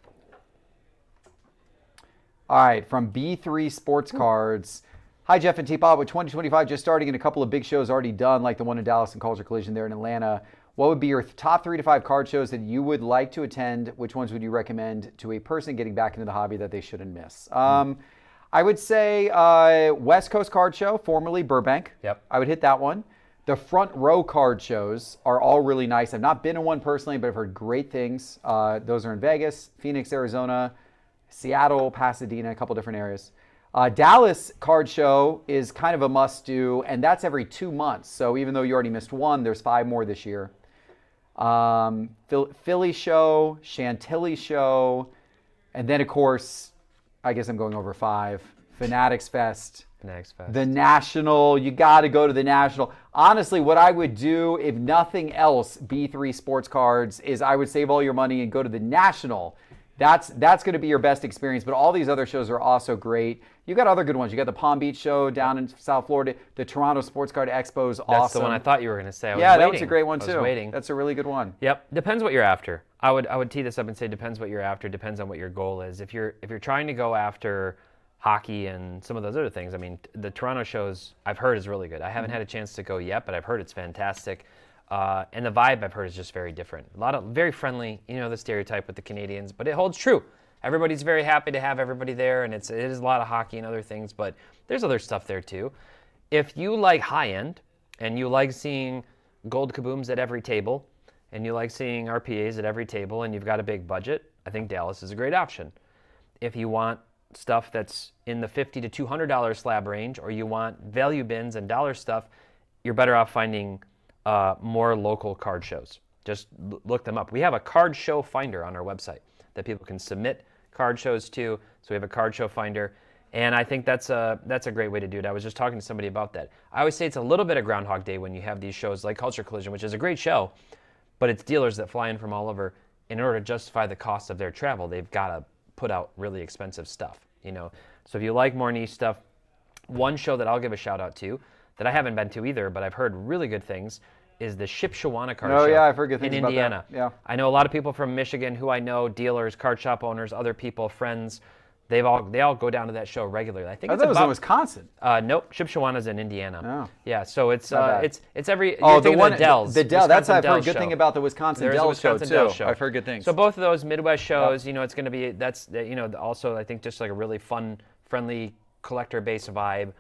All right, from B3 Sports Cards. Hi, Geoff and TPott. With 2025 just starting and a couple of big shows already done, like the one in Dallas and Culture Collision there in Atlanta, what would be your top 3 to 5 card shows that you would like to attend? Which ones would you recommend to a person getting back into the hobby that they shouldn't miss? I would say West Coast Card Show, formerly Burbank. Yep. I would hit that one. The front row card shows are all really nice. I've not been in one personally, but I've heard great things. Those are in Vegas, Phoenix, Arizona, Seattle, Pasadena, a couple different areas. Dallas Card Show is kind of a must-do, and that's every 2 months. So even though you already missed one, there's 5 more this year. Philly Show, Chantilly Show, and then, of course, I guess I'm going over 5, Fanatics Fest. The National. You got to go to the National. Honestly, what I would do, if nothing else, B3 Sports Cards, is I would save all your money and go to the National. That's going to be your best experience, but all these other shows are also great. You got other good ones. You got the Palm Beach show down in South Florida. The Toronto Sports Card Expo is awesome. That's the one I thought you were going to say. That was a great one too. I was waiting. That's a really good one. Yep. Depends what you're after. I would tee this up and say depends what you're after. Depends on what your goal is. If you're trying to go after hockey and some of those other things, I mean, the Toronto shows I've heard is really good. I haven't had a chance to go yet, but I've heard it's fantastic. And the vibe I've heard is just very different. A lot of very friendly, the stereotype with the Canadians, but it holds true. Everybody's very happy to have everybody there, and it is a lot of hockey and other things, but there's other stuff there too. If you like high-end, and you like seeing gold kabooms at every table, and you like seeing RPAs at every table, and you've got a big budget, I think Dallas is a great option. If you want stuff that's in the $50 to $200 slab range, or you want value bins and dollar stuff, you're better off finding more local card shows. Just look them up. We have a card show finder on our website that people can submit card shows to. So we have a card show finder, and I think that's a great way to do it. I was just talking to somebody about that. I always say it's a little bit of Groundhog Day when you have these shows like Culture Collision, which is a great show, but it's dealers that fly in from all over. In order to justify the cost of their travel, they've got to put out really expensive stuff. So if you like more niche stuff, one show that I'll give a shout out to that I haven't been to either, but I've heard really good things, is the Shipshawana card show. Oh yeah, I've heard good things in about Indiana. that. Yeah. I know a lot of people from Michigan who I know, dealers, card shop owners, other people, friends. They all go down to that show regularly. I think thought it was in Wisconsin. Nope, Shipshawana's in Indiana. Oh. Yeah, so it's every. Oh, the one Dells. The Dell. That's I've heard good show. thing about the Wisconsin There's Dell a Wisconsin show Dell too. show. I've heard good things. So both of those Midwest shows, it's going to be also I think just like a really fun, friendly collector base vibe.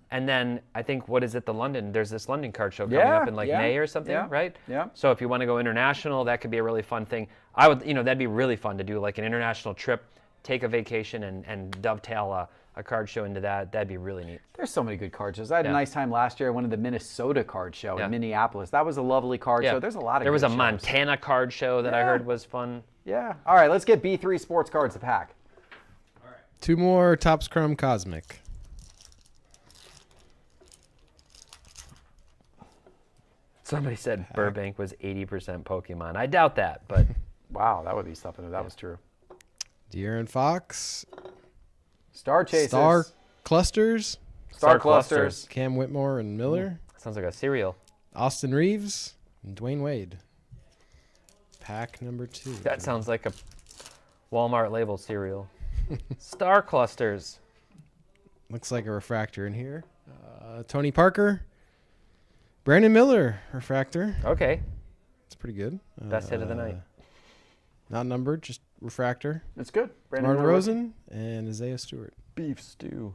And then I think, there's this London card show coming up in May or something, right? Yeah. So if you want to go international, that could be a really fun thing. That'd be really fun to do like an international trip, take a vacation and dovetail a card show into that. That'd be really neat. There's so many good card shows. I had a nice time last year. I went to the Minnesota card show in Minneapolis. That was a lovely card show. There's a lot of There was good a shows. Montana card show that I heard was fun. Yeah. All right, let's get B3 Sports Cards to pack. All right. 2 more Topps Chrome Cosmic. Somebody said Burbank was 80% Pokemon. I doubt that, but wow, that would be something if that was true. De'Aaron Fox. Star Chasers. Star Clusters. Star Clusters. Cam Whitmore and Miller. Sounds like a cereal. Austin Reeves and Dwayne Wade. Pack number 2. That sounds like a Walmart label cereal. Star Clusters. Looks like a refractor in here. Tony Parker. Brandon Miller, refractor. Okay. It's pretty good. Best hit of the night. Not numbered, just refractor. That's good. Martin Rosen and Isaiah Stewart. Beef stew.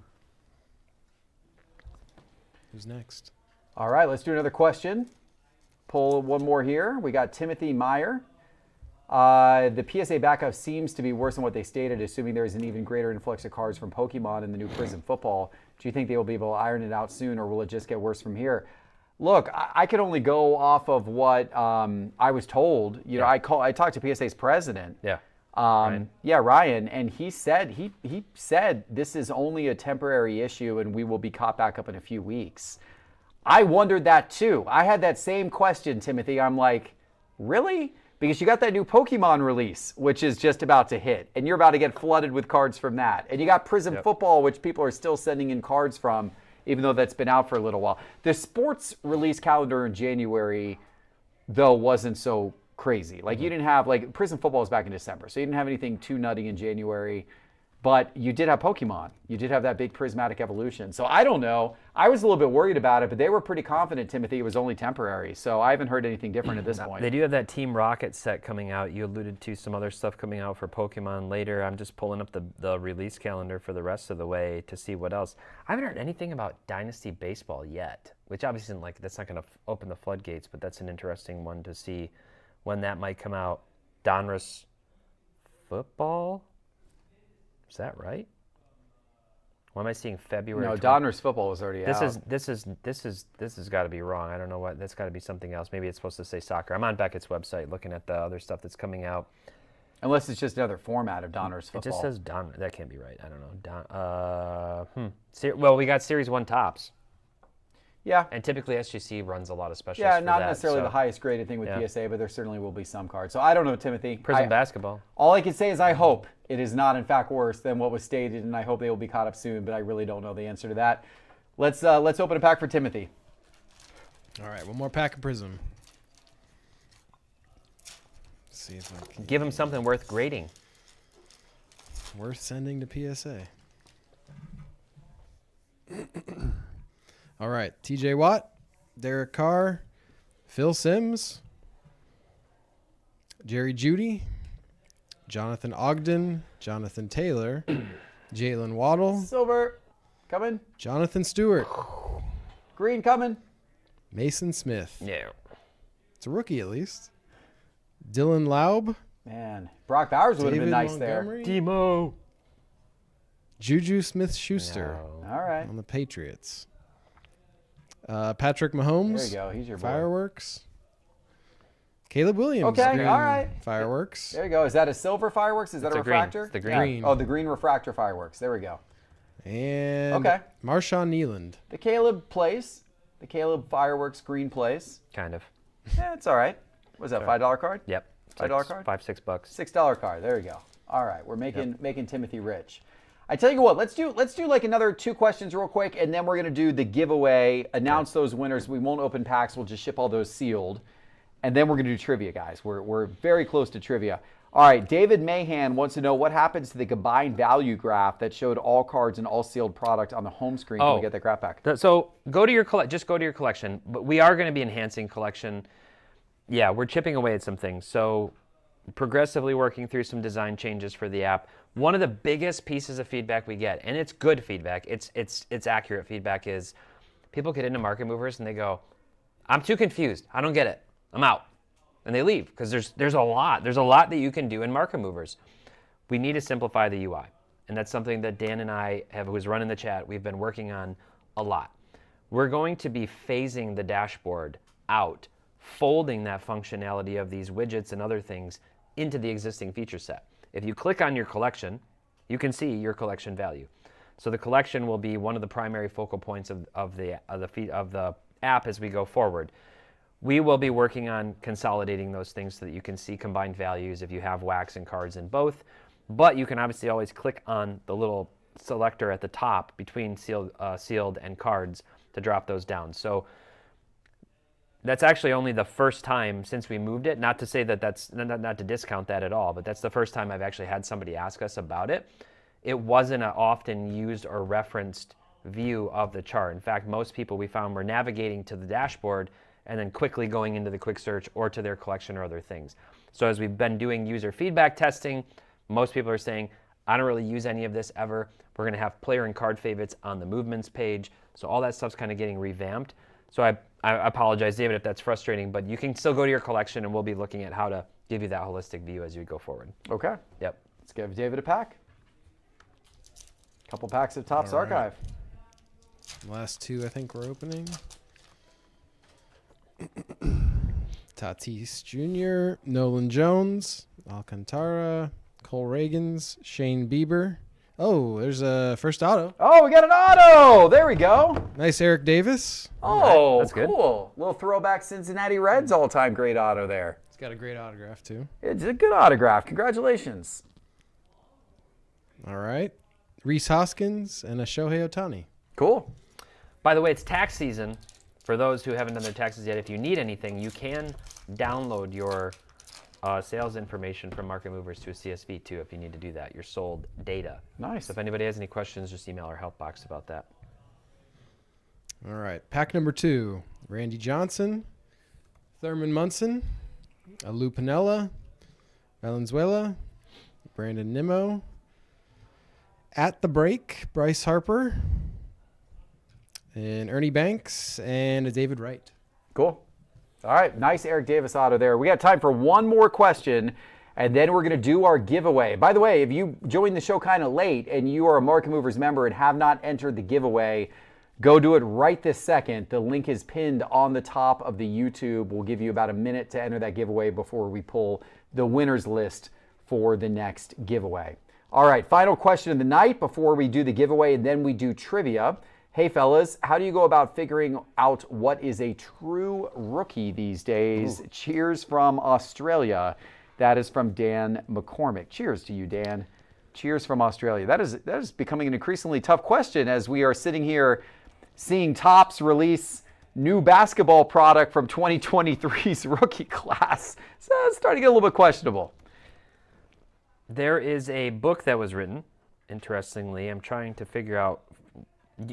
Who's next? All right, let's do another question. Pull one more here. We got Timothy Meyer. The PSA backup seems to be worse than what they stated, assuming there is an even greater influx of cards from Pokemon in the new Prism football. Do you think they will be able to iron it out soon, or will it just get worse from here? Look, I can only go off of what I was told. You know, I talked to PSA's president. Yeah. Ryan. Yeah, Ryan, and he said this is only a temporary issue, and we will be caught back up in a few weeks. I wondered that too. I had that same question, Timothy. I'm like, really? Because you got that new Pokemon release, which is just about to hit, and you're about to get flooded with cards from that. And you got Prism Football, which people are still sending in cards from, even though that's been out for a little while. The sports release calendar in January, though, wasn't so crazy. Like, you didn't have, like, Prism Football was back in December, so you didn't have anything too nutty in January. But you did have Pokemon. You did have that big prismatic evolution. So I don't know. I was a little bit worried about it, but they were pretty confident, Timothy, it was only temporary. So I haven't heard anything different at this point. They do have that Team Rocket set coming out. You alluded to some other stuff coming out for Pokemon later. I'm just pulling up the release calendar for the rest of the way to see what else. I haven't heard anything about Dynasty Baseball yet, which obviously isn't, like, that's not going to open the floodgates, but that's an interesting one to see when that might come out. Donruss Football? Is that right? Why am I seeing February? No, Donruss Football was already out. This has got to be wrong. I don't know what. That's got to be something else. Maybe it's supposed to say soccer. I'm on Beckett's website looking at the other stuff that's coming out. Unless it's just another format of Donruss Football. It just says Don. That can't be right. I don't know. Well, we got Series 1 tops. Yeah. And typically SGC runs a lot of specials. Yeah, for not that, necessarily so. the highest graded thing with PSA, but there certainly will be some cards. So I don't know, Timothy. Prism basketball. All I can say is I hope it is not, in fact, worse than what was stated, and I hope they will be caught up soon, but I really don't know the answer to that. Let's open a pack for Timothy. All right, one more pack of Prism. Let's see if I can Give him something worth grading. worth sending to PSA. All right, TJ Watt, Derek Carr, Phil Simms, Jerry Jeudy, Jonathan Ogden, Jonathan Taylor, Jalen Waddle, Silver, coming. Jonathan Stewart, Green, coming. Mason Smith. Yeah. It's a rookie at least. Dylan Laub, Man, Brock Bowers would have been David nice Montgomery, Demo. Juju Smith-Schuster there. All right. on the Patriots. Patrick Mahomes. There you go. He's your boy. Fireworks. Caleb Williams. Okay, green all right. Fireworks. There you go. Is that a silver fireworks? Is that It's a a green. refractor? It's the Yeah. green. Oh, the green refractor fireworks. There we go. And Okay. Marshawn Nealand. The Caleb place. The Caleb fireworks green place. Kind of. Yeah, it's all right. Was that $5 card? Yep. $5 card? $5-6. $6 card. There you go. All right, we're making Timothy rich. I tell you what, let's do like another 2 questions real quick, and then we're gonna do the giveaway. Announce those winners. We won't open packs. We'll just ship all those sealed, and then we're gonna do trivia, guys. We're very close to trivia. All right, David Mahan wants to know what happens to the combined value graph that showed all cards and all sealed product on the home screen when we get that graph back. So go to your just go to your collection, but we are going to be enhancing collection. Yeah, we're chipping away at some things. So progressively working through some design changes for the app. One of the biggest pieces of feedback we get, and it's good feedback, it's accurate feedback, is people get into Market Movers and they go, I'm too confused. I don't get it. I'm out. And they leave because there's a lot. There's a lot that you can do in Market Movers. We need to simplify the UI. And that's something that Dan and I who's running the chat, we've been working on a lot. We're going to be phasing the dashboard out, folding that functionality of these widgets and other things into the existing feature set. If you click on your collection, you can see your collection value. So the collection will be one of the primary focal points of the app as we go forward. We will be working on consolidating those things so that you can see combined values if you have wax and cards in both. But you can obviously always click on the little selector at the top between sealed and cards to drop those down. So that's actually only the first time since we moved it. Not to say that that's not to discount that at all, but that's the first time I've actually had somebody ask us about it. It wasn't an often used or referenced view of the chart. In fact, most people we found were navigating to the dashboard and then quickly going into the quick search or to their collection or other things. So as we've been doing user feedback testing, most people are saying, I don't really use any of this ever. We're going to have player and card favorites on the movements page. So all that stuff's kind of getting revamped. So I apologize, David, if that's frustrating, but you can still go to your collection and we'll be looking at how to give you that holistic view as you go forward. Okay. Yep. Let's give David a pack. Couple packs of Topps Archive. Last two, I think, we're opening. Tatis Jr., Nolan Jones, Alcantara, Cole Reagans, Shane Bieber. Oh, there's a first auto. Oh, we got an auto. There we go. Nice Eric Davis. Oh, that's good. Cool. Little throwback Cincinnati Reds all-time great auto there. He's got a great autograph, too. It's a good autograph. Congratulations. All right. Reese Hoskins and a Shohei Ohtani. Cool. By the way, it's tax season. For those who haven't done their taxes yet, if you need anything, you can download your sales information from Market Movers to a CSV too if you need to do that, your sold data. Nice. So if anybody has any questions, just email our help box about that. All right. Pack number 2. Randy Johnson, Thurman Munson, Lou Piniella, Valenzuela, Brandon Nimmo, At the Break, Bryce Harper, and Ernie Banks, and a David Wright. Cool. All right, nice Eric Davis auto there. We got time for one more question, and then we're going to do our giveaway. By the way, if you joined the show kind of late and you are a Market Movers member and have not entered the giveaway, go do it right this second. The link is pinned on the top of the YouTube. We'll give you about a minute to enter that giveaway before we pull the winners list for the next giveaway. All right, final question of the night before we do the giveaway, and then we do trivia. Hey fellas, how do you go about figuring out what is a true rookie these days? Ooh. Cheers from Australia. That is from Dan McCormick. Cheers to you, Dan. Cheers from Australia. That is becoming an increasingly tough question as we are sitting here seeing Topps release new basketball product from 2023's rookie class. So it's starting to get a little bit questionable. There is a book that was written, interestingly. I'm trying to figure out.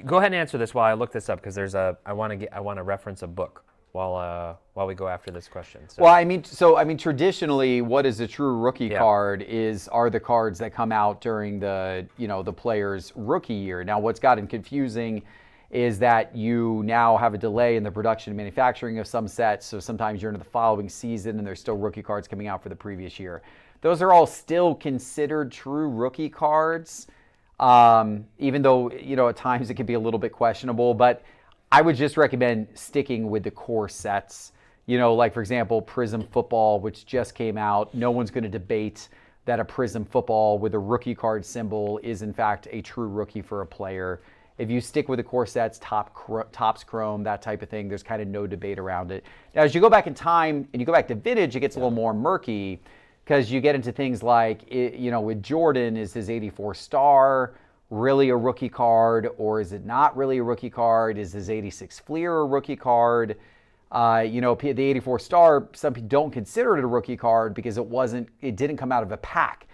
Go ahead and answer this while I look this up because I want to reference a book while we go after this question. So. Well, I mean, traditionally, what is a true rookie card are the cards that come out during the player's rookie year. Now, what's gotten confusing is that you now have a delay in the production and manufacturing of some sets. So sometimes you're into the following season and there's still rookie cards coming out for the previous year. Those are all still considered true rookie cards. Even though, at times it can be a little bit questionable, but I would just recommend sticking with the core sets. Like for example, Prism Football, which just came out. No one's going to debate that a Prism Football with a rookie card symbol is in fact a true rookie for a player. If you stick with the core sets, Topps Chrome, that type of thing, there's kind of no debate around it. Now, as you go back in time and you go back to vintage, it gets a little more murky. Because you get into things like, with Jordan, is his 84 star really a rookie card, or is it not really a rookie card? Is his 86 Fleer a rookie card? The 84 star, some people don't consider it a rookie card because it didn't come out of a pack.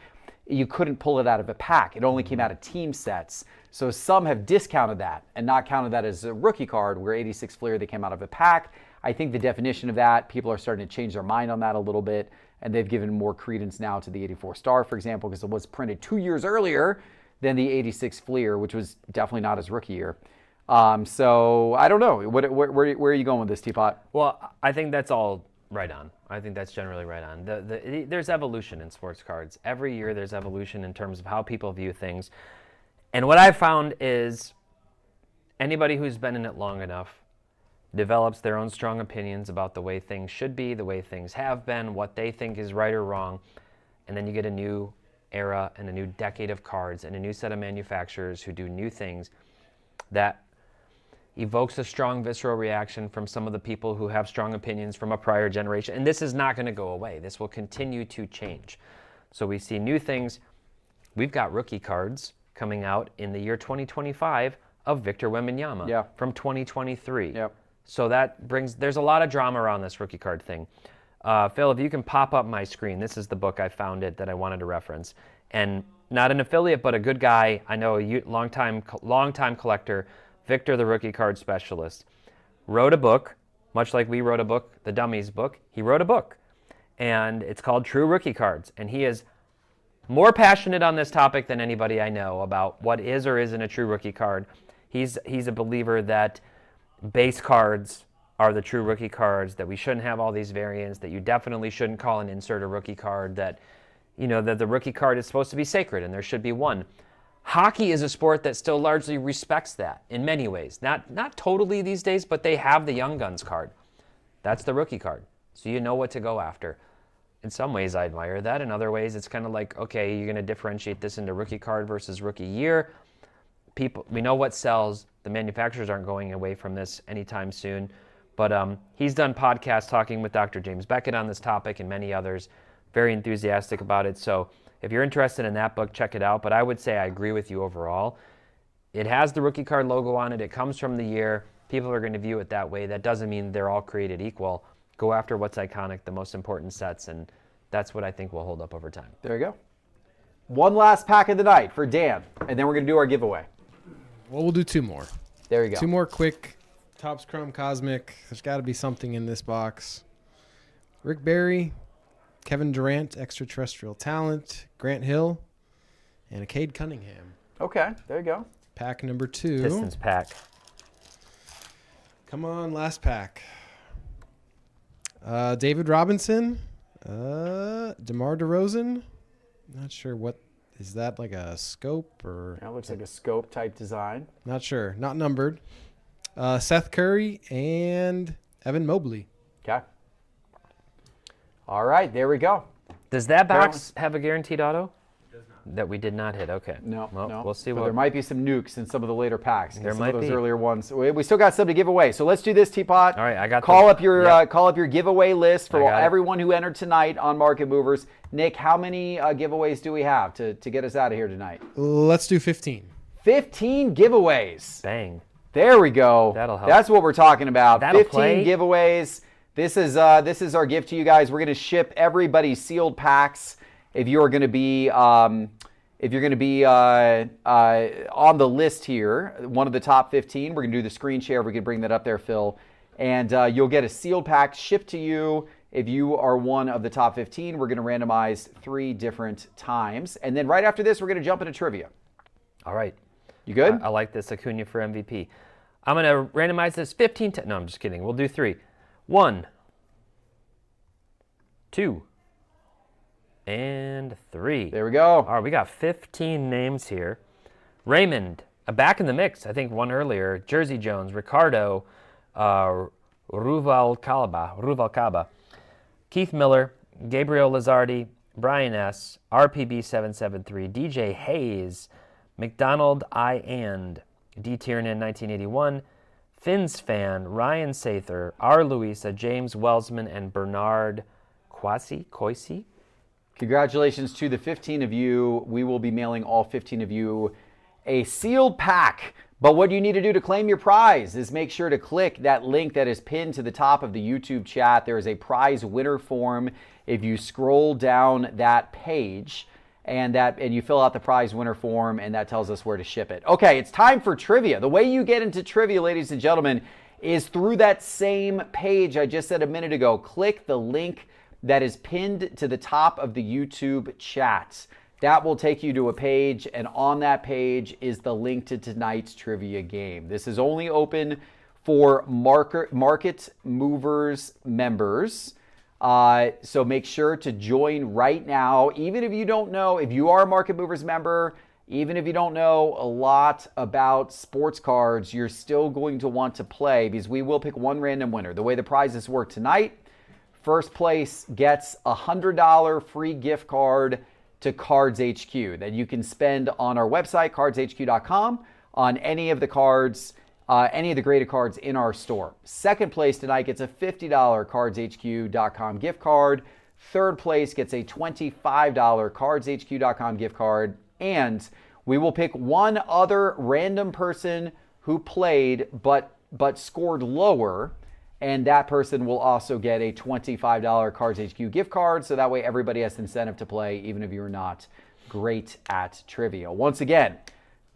You couldn't pull it out of a pack. It only came out of team sets. So some have discounted that and not counted that as a rookie card, where 86 Fleer, they came out of a pack. I think the definition of that, people are starting to change their mind on that a little bit. And they've given more credence now to the 84 star, for example, because it was printed 2 years earlier than the 86 Fleer, which was definitely not his rookie year. So I don't know. Where are you going with this, TPott? Well, I think that's all right on. I think that's generally right on. There's evolution in sports cards. Every year there's evolution in terms of how people view things. And what I've found is anybody who's been in it long enough develops their own strong opinions about the way things should be, the way things have been, what they think is right or wrong, and then you get a new era and a new decade of cards and a new set of manufacturers who do new things that evokes a strong visceral reaction from some of the people who have strong opinions from a prior generation. And this is not going to go away. This will continue to change. So we see new things. We've got rookie cards coming out in the year 2025 of Victor Wembanyama from 2023. Yep. So there's a lot of drama around this rookie card thing. Phil, if you can pop up my screen, this is the book I found that I wanted to reference. And not an affiliate, but a good guy, I know, longtime collector, Victor, the rookie card specialist, wrote a book, much like we wrote a book, the Dummies book. He wrote a book, and it's called True Rookie Cards. And he is more passionate on this topic than anybody I know about what is or isn't a true rookie card. He's a believer that base cards are the true rookie cards, that we shouldn't have all these variants, that you definitely shouldn't call and insert a rookie card, that that the rookie card is supposed to be sacred and there should be one. Hockey is a sport that still largely respects that in many ways. Not totally these days, but they have the Young Guns card. That's the rookie card. So you know what to go after. In some ways, I admire that. In other ways, it's kind of like, okay, you're going to differentiate this into rookie card versus rookie year. We know what sells. The manufacturers aren't going away from this anytime soon. But he's done podcasts talking with Dr. James Beckett on this topic and many others. Very enthusiastic about it. So if you're interested in that book, check it out. But I would say I agree with you overall. It has the rookie card logo on it. It comes from the year. People are going to view it that way. That doesn't mean they're all created equal. Go after what's iconic, the most important sets, and that's what I think will hold up over time. There you go. One last pack of the night for Dan, and then we're going to do our giveaway. Well, we'll do two more. There you go. Two more quick. Topps Chrome Cosmic. There's got to be something in this box. Rick Barry, Kevin Durant, Extraterrestrial Talent, Grant Hill, and a Cade Cunningham. Okay, there you go. Pack number 2. Pistons pack. Come on, last pack. David Robinson, DeMar DeRozan. Not sure what is that, like a scope or? That looks like a scope type design. Not sure. Not numbered. Seth Curry and Evan Mobley. Okay. All right, there we go. Does that box have a guaranteed auto? That we did not hit. Okay. No, well, no. We'll see But what. there might be some nukes in some of the later packs. There some might of those be. earlier ones. We still got some to give away. So let's do this, Teapot. All right, I got. Call the- up your yep. call up your giveaway list for I got it. everyone who entered tonight on Market Movers. Nick, how many giveaways do we have to get us out of here tonight? Let's do 15. 15 giveaways. Bang. There we go. That'll help. That's what we're talking about. That'll 15 play. giveaways. This is our gift to you guys. We're going to ship everybody sealed packs. If you're going to be on the list here, one of the top 15, we're going to do the screen share. We can bring that up there, Phil, and you'll get a sealed pack shipped to you. If you are one of the top 15, we're going to randomize 3 different times, and then right after this, we're going to jump into trivia. All right. You good? I like this Acuna for MVP. I'm going to randomize this 15 times. No, I'm just kidding. We'll do 3. 1, 2, and 3. There we go. All right, we got 15 names here. Raymond, back in the mix. I think one earlier. Jersey Jones, Ricardo, Ruvalcaba, Keith Miller, Gabriel Lizardi, Brian S., RPB773, DJ Hayes, McDonald I. and D. Tiernan, 1981, Finn's Fan, Ryan Sather, R. Louisa, James Welsman, and Bernard Coisy. Congratulations to the 15 of you. We will be mailing all 15 of you a sealed pack. But what you need to do to claim your prize is make sure to click that link that is pinned to the top of the YouTube chat. There is a prize winner form. If you scroll down that page and you fill out the prize winner form, and that tells us where to ship it. Okay, it's time for trivia. The way you get into trivia, ladies and gentlemen, is through that same page I just said a minute ago. Click the link that is pinned to the top of the YouTube chat. That will take you to a page, and on that page is the link to tonight's trivia game. This is only open for Market Movers members. So make sure to join right now. Even if you don't know, if you are a Market Movers member, even if you don't know a lot about sports cards, you're still going to want to play, because we will pick one random winner. The way the prizes work tonight, first place gets a $100 free gift card to Cards HQ that you can spend on our website, cardshq.com, on any of the cards, any of the graded cards in our store. Second place tonight gets a $50 cardshq.com gift card. Third place gets a $25 cardshq.com gift card. And we will pick one other random person who played but scored lower, and that person will also get a $25 Cards HQ gift card. So that way everybody has incentive to play, even if you're not great at trivia. Once again,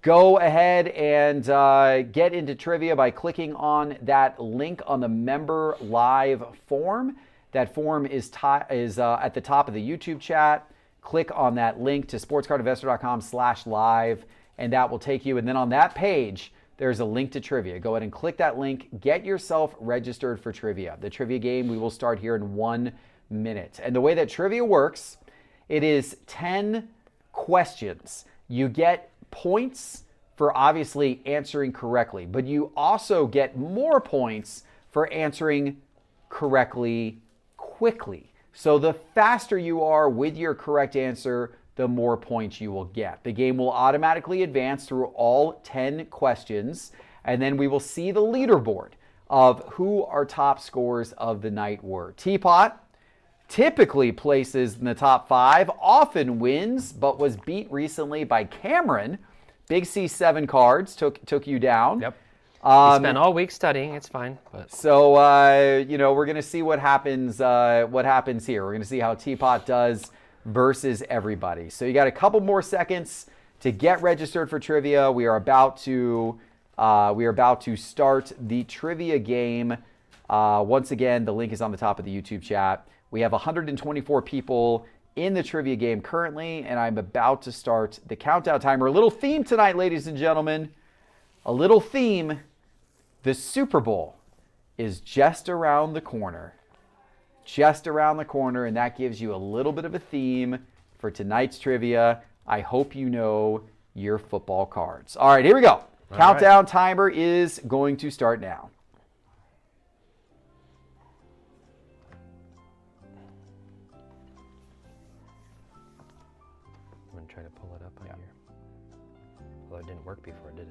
Go ahead and get into trivia by clicking on that link on the Member Live form. That form is at the top of the YouTube chat. Click on that link to sportscardinvestor.com/live, and that will take you. And then on that page, there's a link to trivia. Go ahead and click that link. Get yourself registered for trivia. The trivia game, we will start here in 1 minute. And the way that trivia works, it is 10 questions. You get points for obviously answering correctly, but you also get more points for answering correctly quickly. So the faster you are with your correct answer, the more points you will get. The game will automatically advance through all 10 questions, and then we will see the leaderboard of who our top scorers of the night were. TPott typically places in the top 5, often wins, but was beat recently by Cameron. Big C7 cards took you down. Yep. He spent all week studying. It's fine. But. So we're gonna see what happens. What happens here? We're gonna see how TPott does versus everybody. So you got a couple more seconds to get registered for trivia. We are about to start the trivia game. Once again, the link is on the top of the YouTube chat. We have 124 people in the trivia game currently, and I'm about to start the countdown timer. A little theme tonight, ladies and gentlemen. A little theme. The Super Bowl is just around the corner. Just around the corner, and that gives you a little bit of a theme for tonight's trivia. I hope you know your football cards. All right, here we go. Countdown timer is going to start now. I'm going to try to pull it up on here. Although it didn't work before, did it?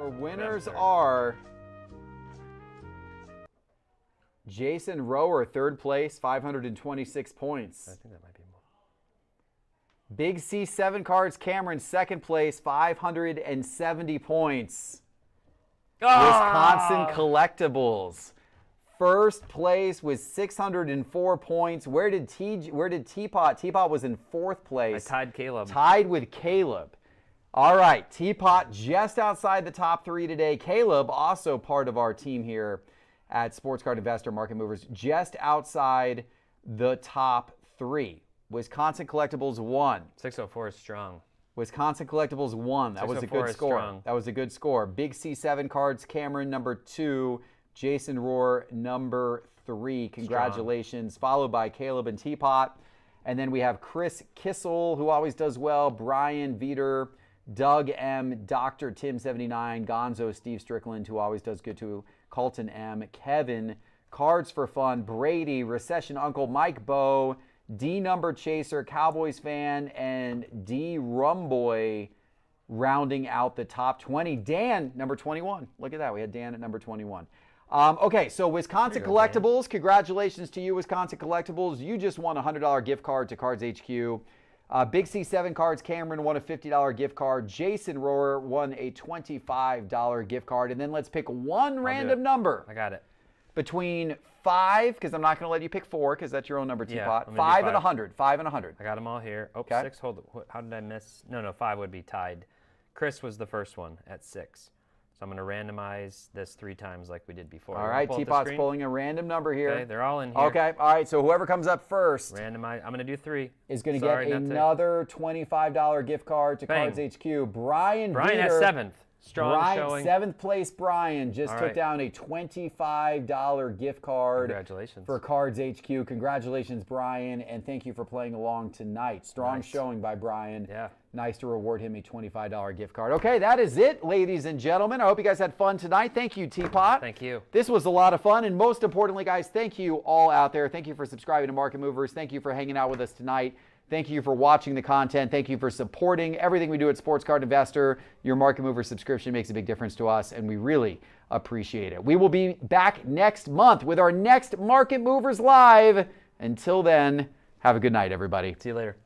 Our winners are Jason Rower, third place, 526 points. I think that might be more. Big C7 Cards Cameron, second place, 570 points. Wisconsin Collectibles. First place was 604 points. Where did TPott? TPott was in fourth place. I tied Caleb. Tied with Caleb. All right, TPott just outside the top 3 today. Caleb, also part of our team here at Sports Card Investor Market Movers, just outside the top 3. Wisconsin Collectibles won. 604 is strong. Wisconsin Collectibles won. That was a good score. Strong. That was a good score. Big C7 Cards Cameron, number 2. Jason Rohr, number 3. Congratulations. Strong. Followed by Caleb and TPott. And then we have Chris Kissel, who always does well. Brian Veter, Doug M, Dr. Tim 79, Gonzo Steve Strickland, who always does good too. Colton M, Kevin, Cards for Fun, Brady, Recession Uncle, Mike Bow, D Number Chaser, Cowboys fan, and D Rumboy rounding out the top 20. Dan, number 21. Look at that. We had Dan at number 21. Okay, so Wisconsin Collectibles, Dan. Congratulations to you, Wisconsin Collectibles. You just won a $100 gift card to Cards HQ. Big C7 Cards Cameron won a $50 gift card. Jason Rohr won a $25 gift card. And then let's pick one random number. I got it. Between 5, because I'm not going to let you pick 4, because that's your own number, yeah, TPott. 5 and 100. 5 and 100. I got them all here. Oh, okay. 6. Hold it. How did I miss? No, 5 would be tied. Chris was the first one at 6. So I'm going to randomize this 3 times like we did before. All right, TPott's pulling a random number here. Okay, they're all in here. Okay, all right, so whoever comes up first randomize. I'm going to do 3. Is going to get another $25 gift card to Bang. Cards HQ. Brian has 7th. Strong showing. 7th place Brian just took down a $25 gift card. Congratulations. For Cards HQ. Congratulations, Brian, and thank you for playing along tonight. Strong showing by Brian. Yeah. Nice to reward him a $25 gift card. Okay, that is it, ladies and gentlemen. I hope you guys had fun tonight. Thank you, TPott. Thank you. This was a lot of fun, and most importantly, guys, thank you all out there. Thank you for subscribing to Market Movers. Thank you for hanging out with us tonight. Thank you for watching the content. Thank you for supporting everything we do at Sports Card Investor. Your Market Mover subscription makes a big difference to us, and we really appreciate it. We will be back next month with our next Market Movers Live. Until then, have a good night, everybody. See you later.